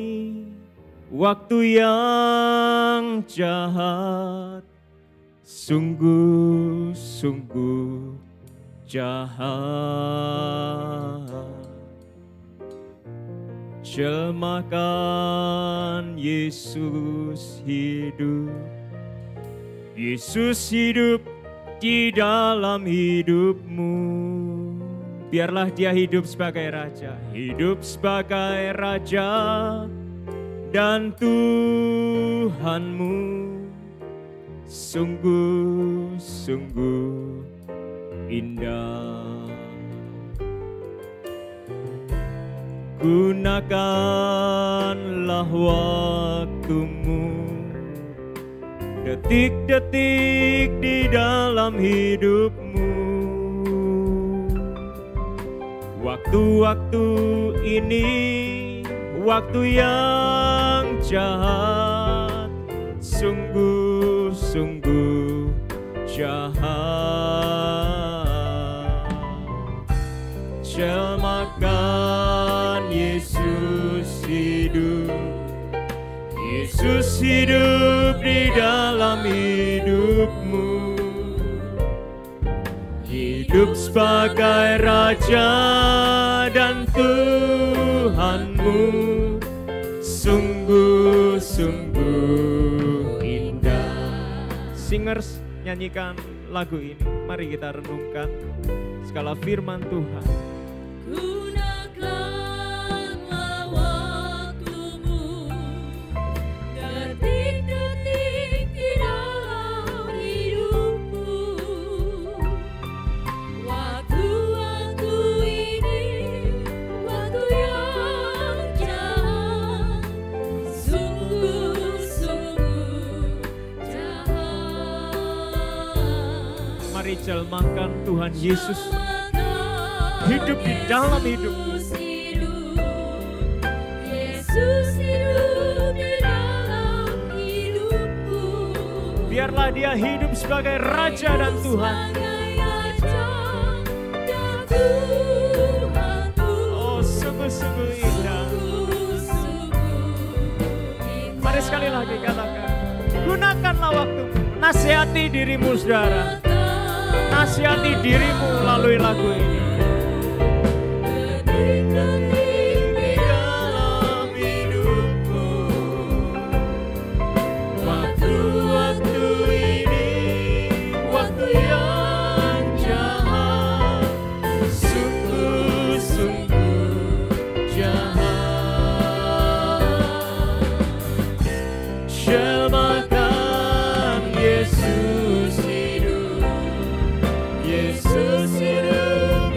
waktu yang jahat, sungguh-sungguh jahat. Jelmakan Yesus hidup. Yesus hidup di dalam hidupmu. Biarlah dia hidup sebagai raja. Hidup sebagai raja dan Tuhanmu. Sungguh-sungguh indah. Gunakanlah waktumu, detik-detik di dalam hidupmu. Waktu-waktu ini, waktu yang jahat, sungguh-sungguh jahat. Jelmakan Yesus hidup. Yesus hidup di dalam hidupmu. Hidup sebagai Raja dan Tuhanmu. Sungguh-sungguh indah. Singers, nyanyikan lagu ini. Mari kita renungkan segala firman Tuhan. Gunakanlah waktumu, detik-detik di dalam hidupmu. Waktu-waktu ini, waktu yang jahat, sungguh-sungguh jahat. Mari jelmakan Tuhan Yesus hidup di dalam hidupmu. Yesus hidup di dalam hidupmu. Biarlah dia hidup sebagai Raja dan Tuhan. Oh, sungguh-sungguh indah. Mari sekali lagi katakan, gunakanlah waktumu. Nasihati dirimu saudara. Nasihati dirimu melalui lagu ini. Di dalam hidupmu. Waktu-waktu ini, waktu yang jahat, sungguh-sungguh jahat. Jelmakan Yesus hidup. Yesus hidup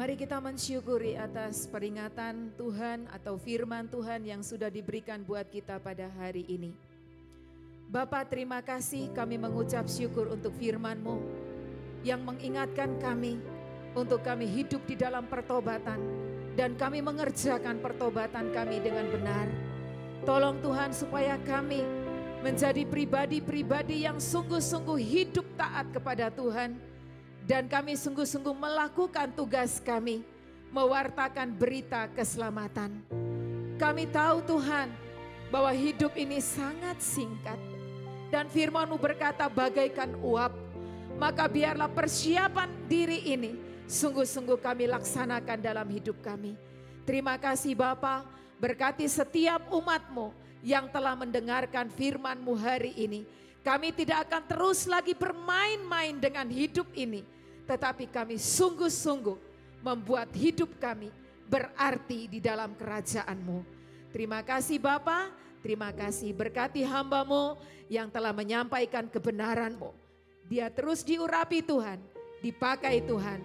Mari kita mensyukuri atas peringatan Tuhan atau firman Tuhan yang sudah diberikan buat kita pada hari ini. Bapa, terima kasih, kami mengucap syukur untuk firman-Mu yang mengingatkan kami untuk kami hidup di dalam pertobatan dan kami mengerjakan pertobatan kami dengan benar. Tolong Tuhan supaya kami menjadi pribadi-pribadi yang sungguh-sungguh hidup taat kepada Tuhan. Dan kami sungguh-sungguh melakukan tugas kami, mewartakan berita keselamatan. Kami tahu Tuhan, bahwa hidup ini sangat singkat. Dan firman-Mu berkata bagaikan uap. Maka biarlah persiapan diri ini, sungguh-sungguh kami laksanakan dalam hidup kami. Terima kasih Bapa, berkati setiap umat-Mu yang telah mendengarkan firman-Mu hari ini. Kami tidak akan terus lagi bermain-main dengan hidup ini. Tetapi kami sungguh-sungguh membuat hidup kami berarti di dalam kerajaan-Mu. Terima kasih Bapa, terima kasih berkati hamba-Mu yang telah menyampaikan kebenaran-Mu. Dia terus diurapi Tuhan, dipakai Tuhan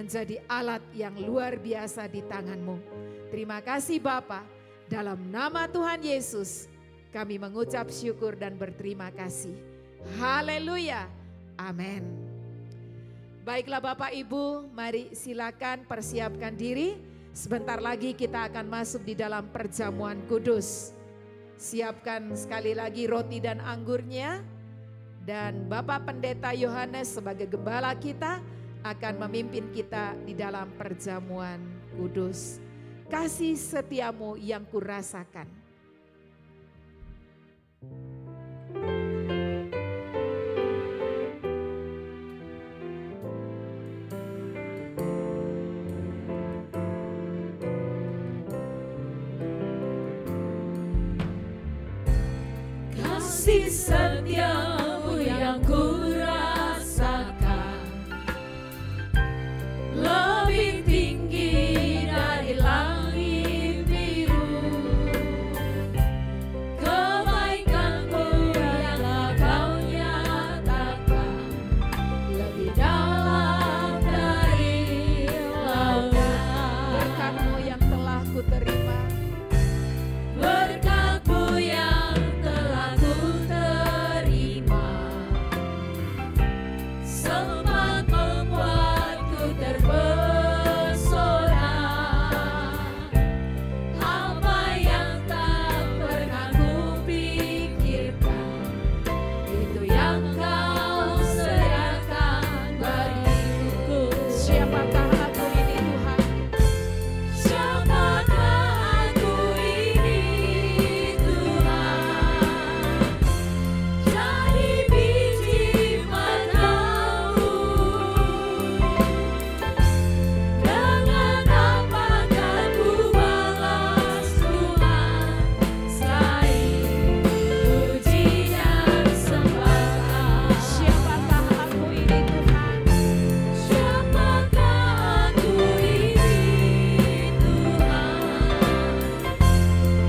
menjadi alat yang luar biasa di tangan-Mu. Terima kasih Bapa, dalam nama Tuhan Yesus kami mengucap syukur dan berterima kasih. Haleluya. Amin. Baiklah Bapak Ibu, mari silakan persiapkan diri. Sebentar lagi kita akan masuk di dalam perjamuan kudus. Siapkan sekali lagi roti dan anggurnya. Dan Bapak Pendeta Yohanes sebagai gembala kita akan memimpin kita di dalam perjamuan kudus. Kasih setiamu yang kurasakan. Kasih setiamu yang kurasakan lebih tinggi dari langit biru. Kebaikanmu yang Kau nyatakan lebih dalam dari lautan. Berkat-Mu yang telah kuterima, Berkat-Mu yang telah kuterima sempat membuatku terpesona. Apa yang tak pernah kupikirkan, itu yang Kau sediakan bagiku. siapakah aku ini Tuhan? Siapakah aku ini Tuhan? Jadi biji matamu. Dengan apakah ku balas Tuhan selain puji dan sembah? Siapakah aku ini Tuhan? Siapakah aku ini Tuhan?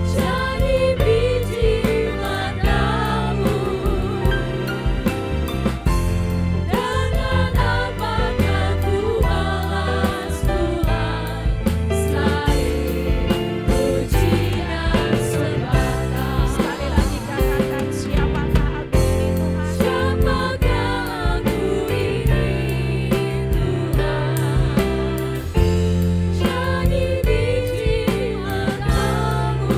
Jadi biji matamu. Dengan apakah ku balas Tuhan selain puji dan sembah? Sekali lagi katakan, siapakah aku ini Tuhan? Siapakah aku ini Tuhan? Jadi biji matamu.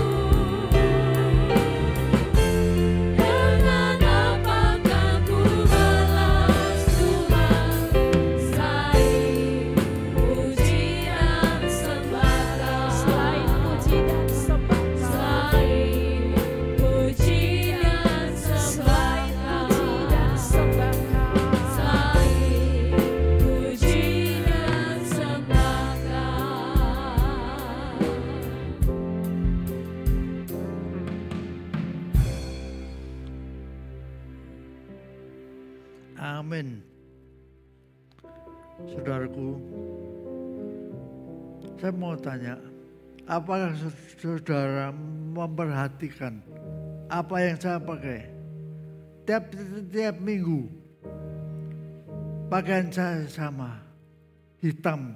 Dengan apakah ku balas Tuhan selain puji dan sembah? Selain puji dan sembah, Selain puji dan sembah. sembah. Selain puji dan sembah. Amin. Saudaraku, saya mau tanya, apakah saudara memperhatikan apa yang saya pakai? Tiap minggu pakaian saya sama, hitam.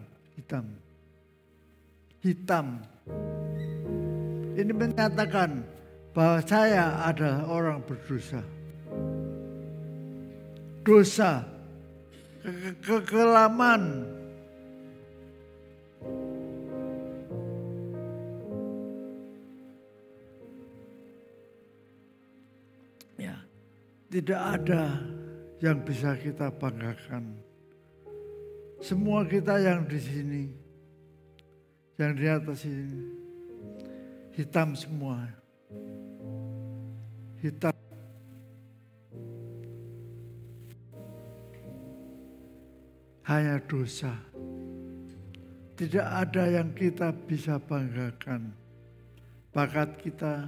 hitam. Ini menyatakan bahwa saya adalah orang berdosa. Dosa, kekelaman, ya, tidak ada yang bisa kita banggakan. Semua kita yang di sini, yang di atas ini, hitam semua. Hitam. Hanya dosa. Tidak ada yang kita bisa banggakan. Bakat kita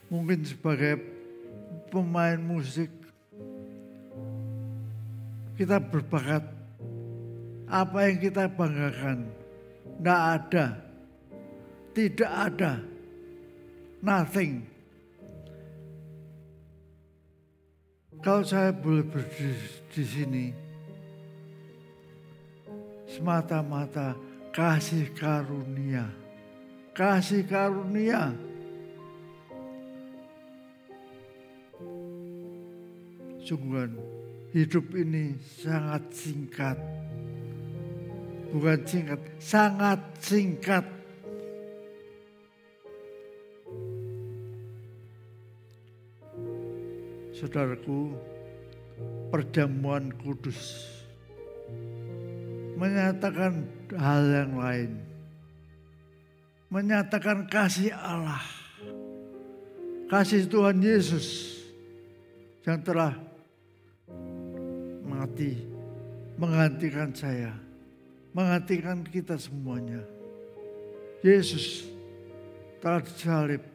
mungkin sebagai pemain musik, kita berbakat. Apa yang kita banggakan? Tidak ada. Tidak ada. Nothing. Kalau saya boleh berdiri di sini, semata-mata kasih karunia. Kasih karunia. Sungguh hidup ini sangat singkat. Bukan singkat, sangat singkat. Saudaraku, perjamuan kudus menyatakan hal yang lain. Menyatakan kasih Allah. Kasih Tuhan Yesus yang telah mati, menggantikan saya, menggantikan kita semuanya. Yesus telah disalib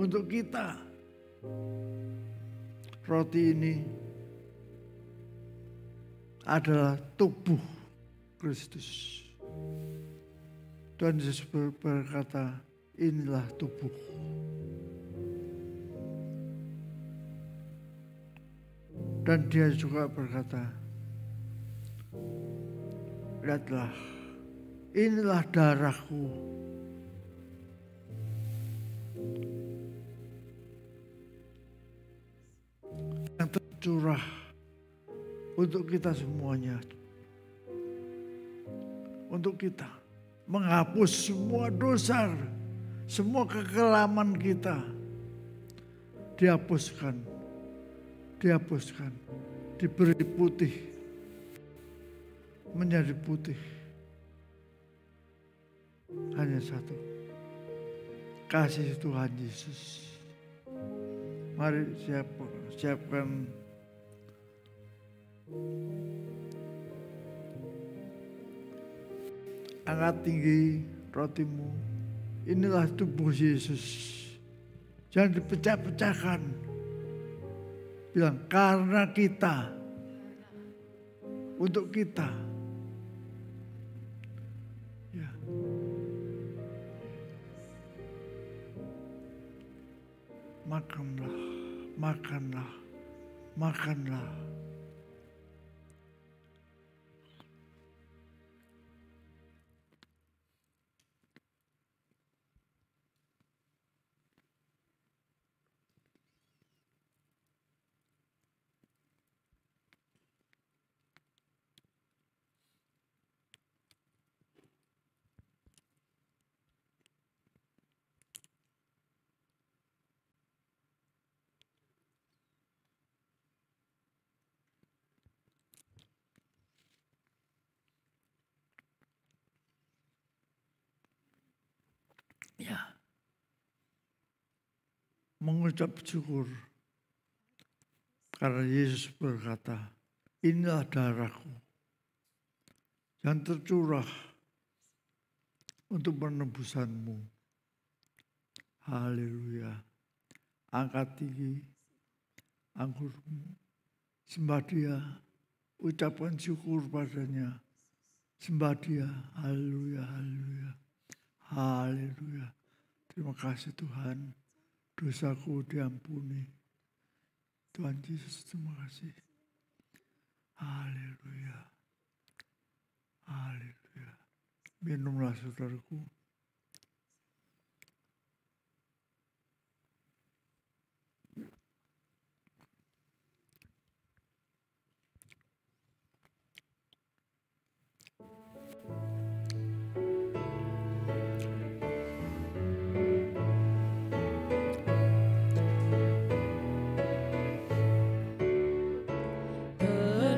untuk kita. Roti ini adalah tubuh Kristus. Tuhan Yesus berkata, inilah tubuh. Dan dia juga berkata, lihatlah, inilah darahku. Yang tercurah untuk kita semuanya. Untuk kita menghapus semua dosa, semua kekelaman kita. Dihapuskan, dihapuskan, diberi putih, menjadi putih. Hanya satu, kasih Tuhan Yesus. Mari siapkan angkat tinggi rotimu. Inilah tubuh Yesus. Jangan dipecah-pecahkan. Bilang karena kita, untuk kita. Ya. Makanlah, makanlah, makanlah. Ya, mengucap syukur karena Yesus berkata, inilah darahku yang tercurah untuk penebusanmu. Haleluya. Angkat tinggi anggurmu, sembah dia, ucapkan syukur padanya, sembah dia. Haleluya, haleluya. Haleluya. Terima kasih Tuhan. Dosaku diampuni. Tuhan Yesus, terima kasih. Haleluya. Haleluya. Minumlah saudaraku.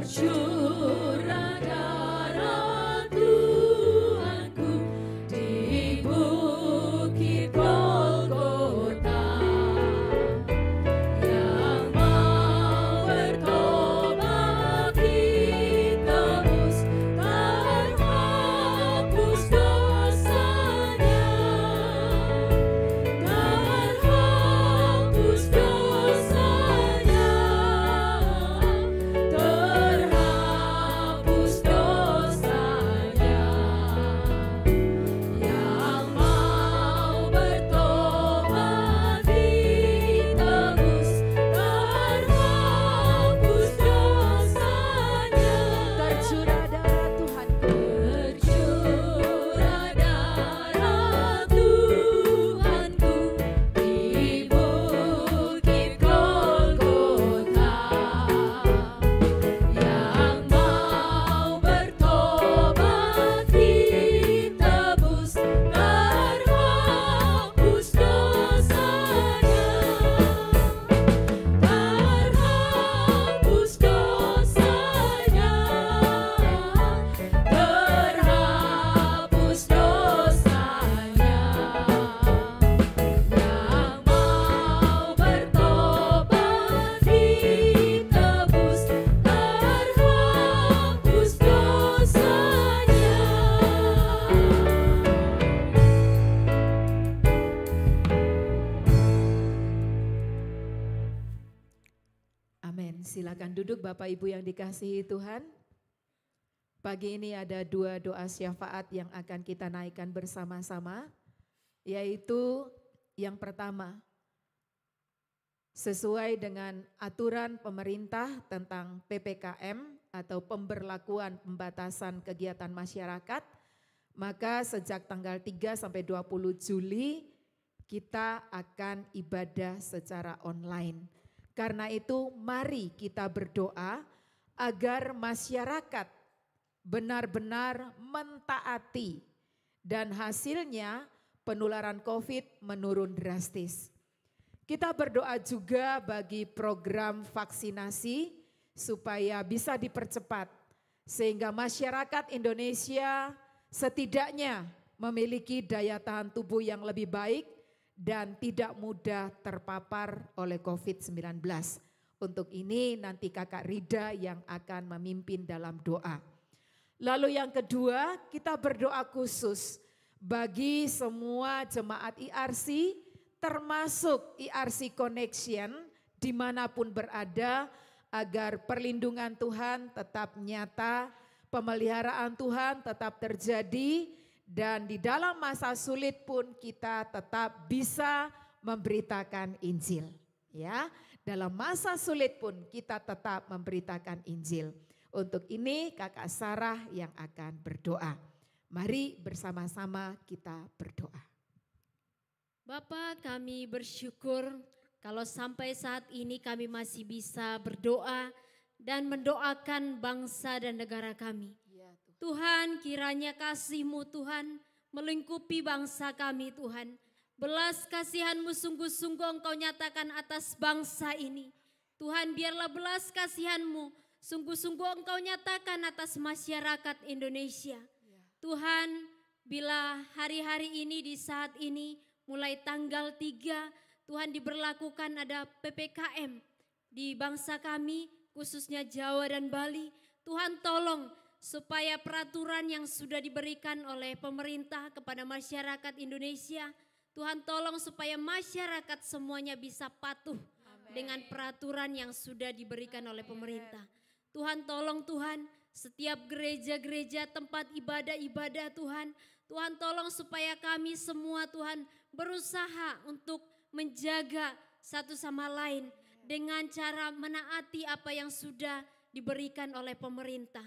Tercurah darah Tuhanku di bukit Golgota, yang mau bertobat ditebus, terhapus dosanya, terhapus dosanya, terhapus dosanya, yang mau bertobat ditebus, terhapus dosanya. Tercurah darah Tuhanku. Tercurah darah Tuhanku di bukit Golgota, yang mau bertobat ditebus, terhapus dosanya, terhapus dosanya, terhapus dosanya, yang mau bertobat ditebus, terhapus dosanya. Amin. Silakan duduk Bapak Ibu yang dikasihi Tuhan. Pagi ini ada 2 doa syafaat yang akan kita naikkan bersama-sama. Yaitu yang pertama, sesuai dengan aturan pemerintah tentang PPKM atau pemberlakuan pembatasan kegiatan masyarakat, maka sejak tanggal 3 sampai 20 Juli kita akan ibadah secara online. Karena itu mari kita berdoa agar masyarakat benar-benar mentaati dan hasilnya penularan COVID menurun drastis. Kita berdoa juga bagi program vaksinasi supaya bisa dipercepat sehingga masyarakat Indonesia setidaknya memiliki daya tahan tubuh yang lebih baik dan tidak mudah terpapar oleh COVID-19. Untuk ini nanti Kakak Rida yang akan memimpin dalam doa. Lalu yang kedua, kita berdoa khusus bagi semua jemaat IRC, termasuk IRC Connection dimanapun berada, agar perlindungan Tuhan tetap nyata, pemeliharaan Tuhan tetap terjadi, dan di dalam masa sulit pun kita tetap bisa memberitakan Injil. Ya, dalam masa sulit pun kita tetap memberitakan Injil. Untuk ini Kakak Sarah yang akan berdoa. Mari bersama-sama kita berdoa. Bapa, kami bersyukur kalau sampai saat ini kami masih bisa berdoa dan mendoakan bangsa dan negara kami. Tuhan, kiranya kasih-Mu Tuhan melingkupi bangsa kami Tuhan. Belas kasihan-Mu sungguh-sungguh Engkau nyatakan atas bangsa ini. Tuhan, biarlah belas kasihan-Mu sungguh-sungguh Engkau nyatakan atas masyarakat Indonesia. Tuhan, bila hari-hari ini di saat ini mulai tanggal 3 Tuhan diberlakukan ada PPKM di bangsa kami khususnya Jawa dan Bali. Tuhan tolong supaya peraturan yang sudah diberikan oleh pemerintah kepada masyarakat Indonesia, Tuhan tolong supaya masyarakat semuanya bisa patuh dengan peraturan yang sudah diberikan oleh pemerintah. Tuhan tolong Tuhan, setiap gereja-gereja tempat ibadah-ibadah Tuhan, Tuhan tolong supaya kami semua Tuhan berusaha untuk menjaga satu sama lain dengan cara menaati apa yang sudah diberikan oleh pemerintah.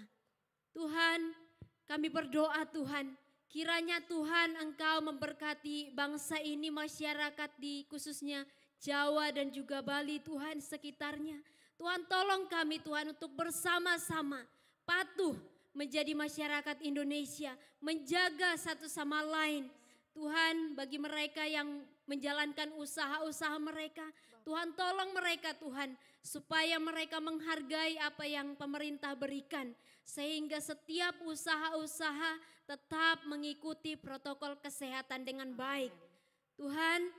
Tuhan, kami berdoa Tuhan, Kiranya Tuhan Engkau memberkati bangsa ini, masyarakat di khususnya Jawa dan juga Bali Tuhan sekitarnya. Tuhan tolong kami Tuhan untuk bersama-sama patuh menjadi masyarakat Indonesia, menjaga satu sama lain. Tuhan bagi mereka yang menjalankan usaha-usaha mereka, Tuhan tolong mereka Tuhan supaya mereka menghargai apa yang pemerintah berikan. Sehingga setiap usaha-usaha tetap mengikuti protokol kesehatan dengan baik. Tuhan,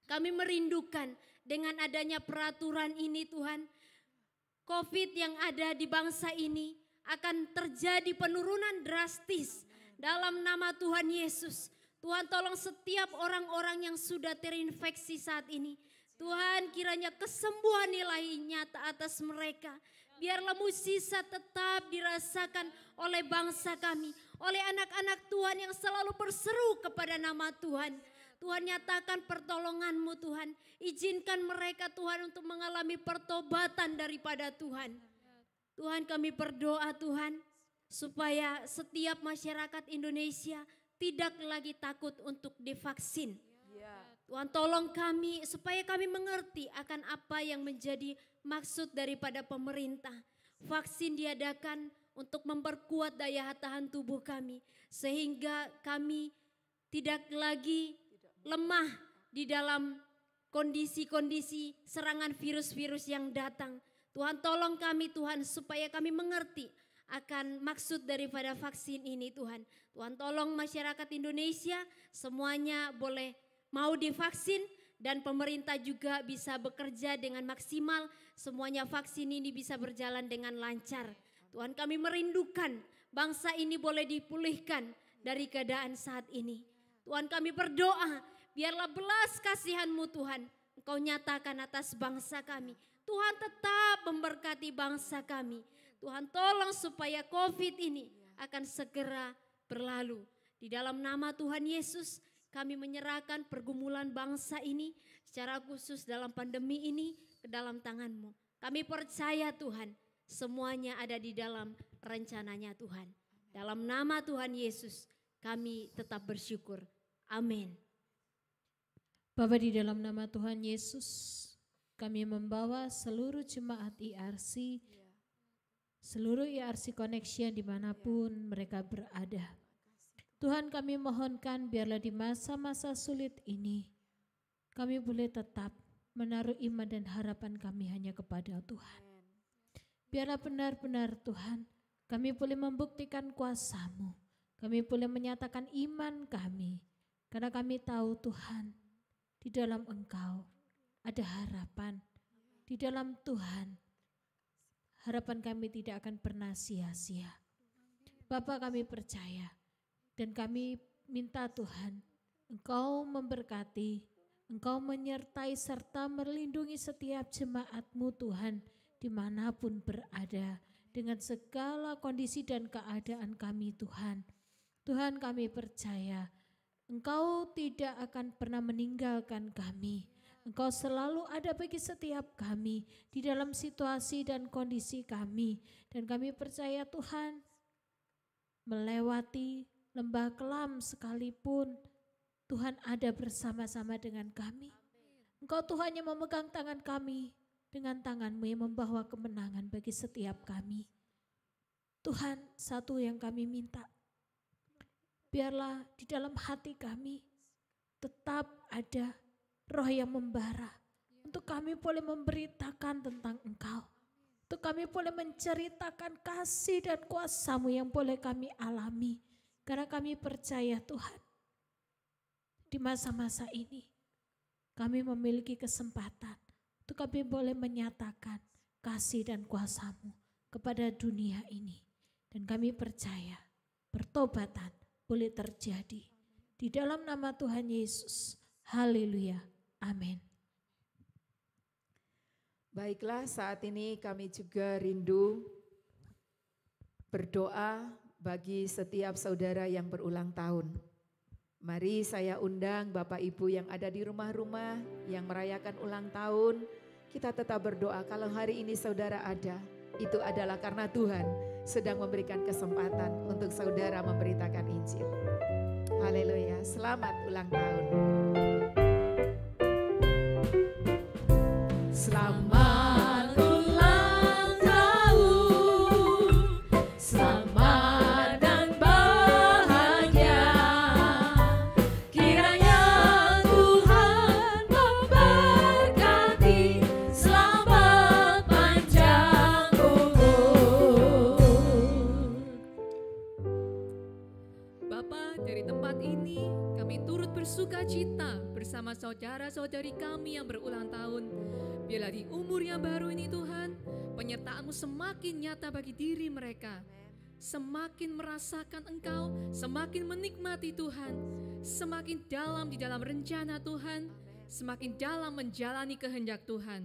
kami merindukan dengan adanya peraturan ini Tuhan, COVID yang ada di bangsa ini akan terjadi penurunan drastis dalam nama Tuhan Yesus. Tuhan tolong setiap orang-orang yang sudah terinfeksi saat ini. Tuhan kiranya kesembuhan ilahi nyata atas mereka. Biarlah mukjizat tetap dirasakan oleh bangsa kami. Oleh anak-anak Tuhan yang selalu berseru kepada nama Tuhan. Tuhan nyatakan pertolongan-Mu Tuhan. Izinkan mereka Tuhan untuk mengalami pertobatan daripada Tuhan. Tuhan kami berdoa Tuhan. Supaya setiap masyarakat Indonesia tidak lagi takut untuk divaksin. Tuhan tolong kami supaya kami mengerti akan apa yang menjadi maksud daripada pemerintah. Vaksin diadakan untuk memperkuat daya tahan tubuh kami. Sehingga kami tidak lagi lemah di dalam kondisi-kondisi serangan virus-virus yang datang. Tuhan tolong kami Tuhan supaya kami mengerti akan maksud daripada vaksin ini Tuhan. Tuhan tolong masyarakat Indonesia semuanya boleh mau divaksin dan pemerintah juga bisa bekerja dengan maksimal. Semuanya vaksin ini bisa berjalan dengan lancar. Tuhan kami merindukan bangsa ini boleh dipulihkan dari keadaan saat ini. Tuhan kami berdoa biarlah belas kasihan-Mu Tuhan Engkau nyatakan atas bangsa kami. Tuhan tetap memberkati bangsa kami. Tuhan tolong supaya COVID ini akan segera berlalu. Di dalam nama Tuhan Yesus kami menyerahkan pergumulan bangsa ini secara khusus dalam pandemi ini ke dalam tangan-Mu. Kami percaya Tuhan semuanya ada di dalam rencananya Tuhan. Dalam nama Tuhan Yesus kami tetap bersyukur. Amin. Bapa di dalam nama Tuhan Yesus kami membawa seluruh jemaat IRC, seluruh IRC Connection dimanapun mereka berada. Tuhan kami mohonkan biarlah di masa-masa sulit ini kami boleh tetap menaruh iman dan harapan kami hanya kepada Tuhan. Biarlah benar-benar Tuhan kami boleh membuktikan kuasa-Mu. Kami boleh menyatakan iman kami. Karena kami tahu Tuhan di dalam Engkau ada harapan. Di dalam Tuhan harapan kami tidak akan pernah sia-sia. Bapa kami percaya. Dan kami minta Tuhan, Engkau memberkati, Engkau menyertai serta melindungi setiap jemaat-Mu Tuhan dimanapun berada dengan segala kondisi dan keadaan kami Tuhan. Tuhan kami percaya, Engkau tidak akan pernah meninggalkan kami. Engkau selalu ada bagi setiap kami di dalam situasi dan kondisi kami. Dan kami percaya Tuhan melewati lembah kelam sekalipun Tuhan ada bersama-sama dengan kami. Engkau Tuhan yang memegang tangan kami dengan tangan-Mu yang membawa kemenangan bagi setiap kami. Tuhan, satu yang kami minta, biarlah di dalam hati kami tetap ada roh yang membara untuk kami boleh memberitakan tentang Engkau. Untuk kami boleh menceritakan kasih dan kuasa-Mu yang boleh kami alami. Karena kami percaya Tuhan, di masa-masa ini kami memiliki kesempatan untuk kami boleh menyatakan kasih dan kuasa-Mu kepada dunia ini. Dan kami percaya pertobatan boleh terjadi. Di dalam nama Tuhan Yesus, haleluya, amin. Baiklah, saat ini kami juga rindu berdoa bagi setiap saudara yang berulang tahun. Mari saya undang Bapak Ibu yang ada di rumah-rumah yang merayakan ulang tahun. Kita tetap berdoa kalau hari ini saudara ada, itu adalah karena Tuhan. sedang memberikan kesempatan untuk saudara memberitakan Injil. Haleluya, selamat ulang tahun. Selamat ulang tahun, selamat dan bahagia. Kiranya Tuhan memberkati, selamat panjang umur. Bapa, dari tempat ini kami turut bersuka cita bersama saudara-saudari kami yang berulang tahun. Biarlah di umur yang baru ini Tuhan, penyertaan-Mu semakin nyata bagi diri mereka. Semakin merasakan Engkau, semakin menikmati Tuhan. Semakin dalam di dalam rencana Tuhan, semakin dalam menjalani kehendak Tuhan.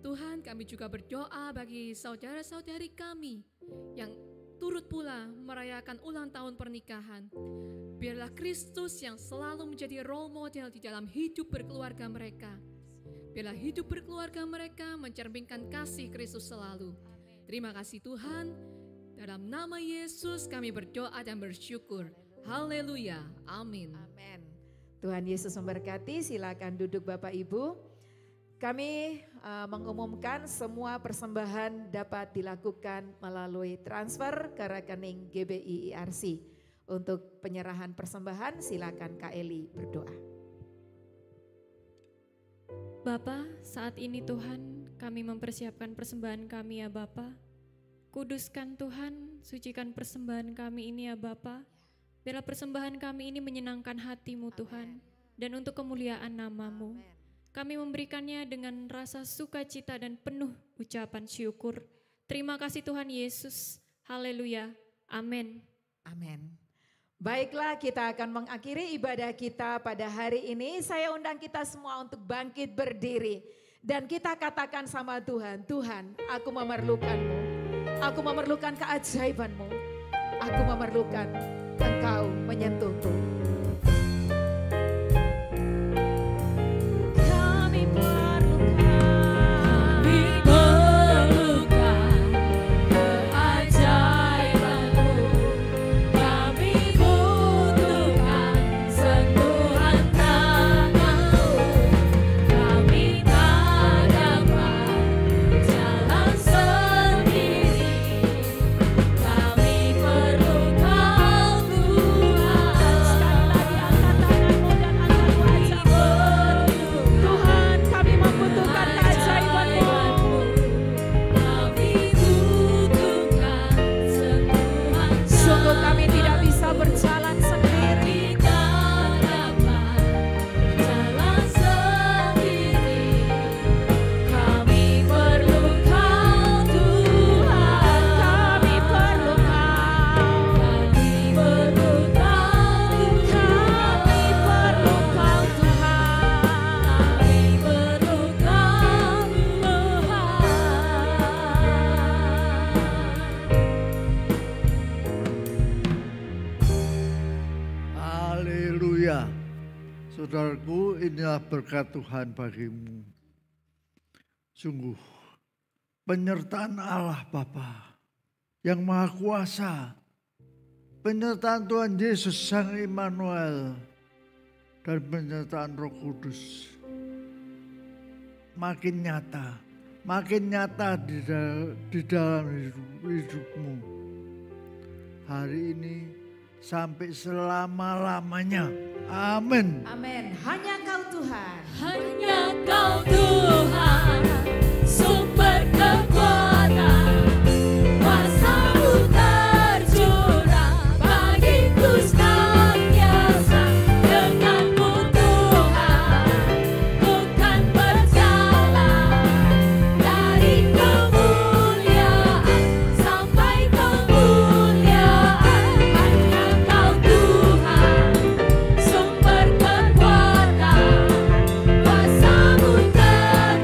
Tuhan, kami juga berdoa bagi saudara-saudari kami yang turut pula merayakan ulang tahun pernikahan. Biarlah Kristus yang selalu menjadi role model di dalam hidup berkeluarga mereka. Biarlah hidup berkeluarga mereka mencerminkan kasih Kristus selalu. Terima kasih Tuhan. Dalam nama Yesus kami berdoa dan bersyukur. Haleluya. Amin. Amin. Tuhan Yesus memberkati. Silakan duduk Bapak Ibu. Kami mengumumkan semua persembahan dapat dilakukan melalui transfer ke rekening GBI IRC. Untuk penyerahan persembahan silakan Kak Eli berdoa. Bapa, saat ini Tuhan kami mempersiapkan persembahan kami ya Bapa. Kuduskan Tuhan, sucikan persembahan kami ini ya Bapa. Biarlah persembahan kami ini menyenangkan hati-Mu Tuhan. Dan untuk kemuliaan nama-Mu. Kami memberikannya dengan rasa sukacita dan penuh ucapan syukur. Terima kasih Tuhan Yesus. Haleluya. Amin. Amin. Baiklah, kita akan mengakhiri ibadah kita pada hari ini. Saya undang kita semua untuk bangkit berdiri. Dan kita katakan sama Tuhan, Tuhan, aku memerlukan-Mu. Aku memerlukan keajaiban-Mu. Aku memerlukan Engkau menyentuhku. Saudaraku, inilah berkat Tuhan bagimu. Sungguh, penyertaan Allah Bapa yang Maha Kuasa, penyertaan Tuhan Yesus Sang Immanuel, dan penyertaan Roh Kudus makin nyata di dalam hidupmu. Hari ini sampai selama-lamanya. Amin. Amin. Hanya Kau Tuhan. Hanya Kau Tuhan, sumber kekuatan, kuasa-Mu tercurah bagiku senantiasa. Denganmu Tuhan, ku kan berjalan dari kemuliaan sampai kemuliaan. Hanya Kau Tuhan, sumber kekuatan, kuasa-Mu tercurah.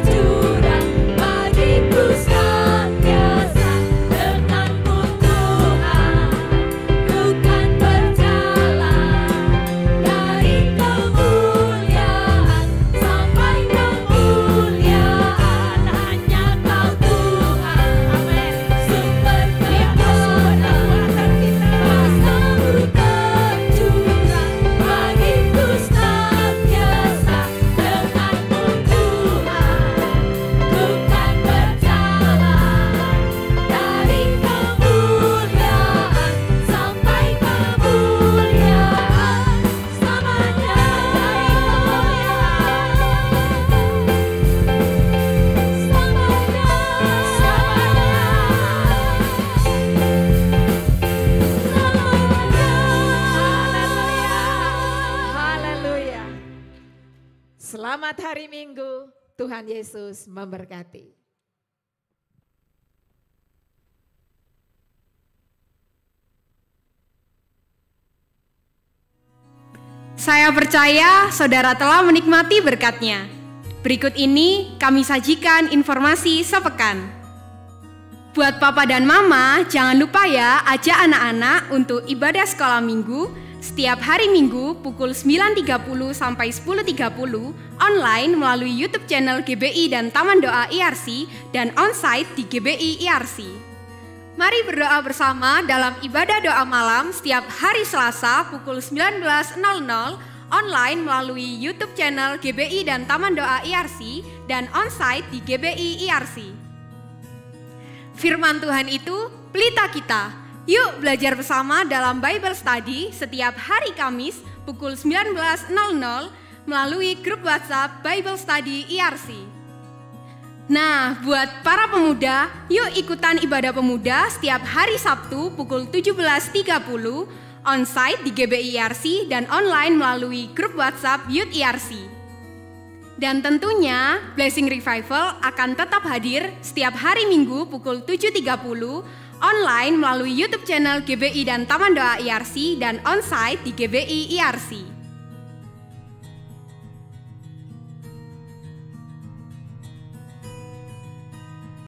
Selamat hari Minggu, Tuhan Yesus memberkati. Saya percaya saudara telah menikmati berkat-Nya. Berikut ini kami sajikan informasi sepekan. Buat papa dan mama, jangan lupa ya ajak anak-anak untuk ibadah sekolah minggu setiap hari Minggu pukul 9.30 sampai 10.30 online melalui YouTube channel GBI dan Taman Doa IRC dan onsite di GBI IRC. Mari berdoa bersama dalam ibadah doa malam setiap hari Selasa pukul 19.00 online melalui YouTube channel GBI dan Taman Doa IRC dan onsite di GBI IRC. Firman Tuhan itu pelita kita. Yuk belajar bersama dalam Bible Study setiap hari Kamis pukul 19.00 melalui grup WhatsApp Bible Study IRC. Nah, buat para pemuda, yuk ikutan ibadah pemuda setiap hari Sabtu pukul 17.30 onsite di GBI IRC dan online melalui grup WhatsApp Youth IRC. Dan tentunya Blessing Revival akan tetap hadir setiap hari Minggu pukul 7.30 online melalui YouTube channel GBI dan Taman Doa IRC dan onsite di GBI IRC.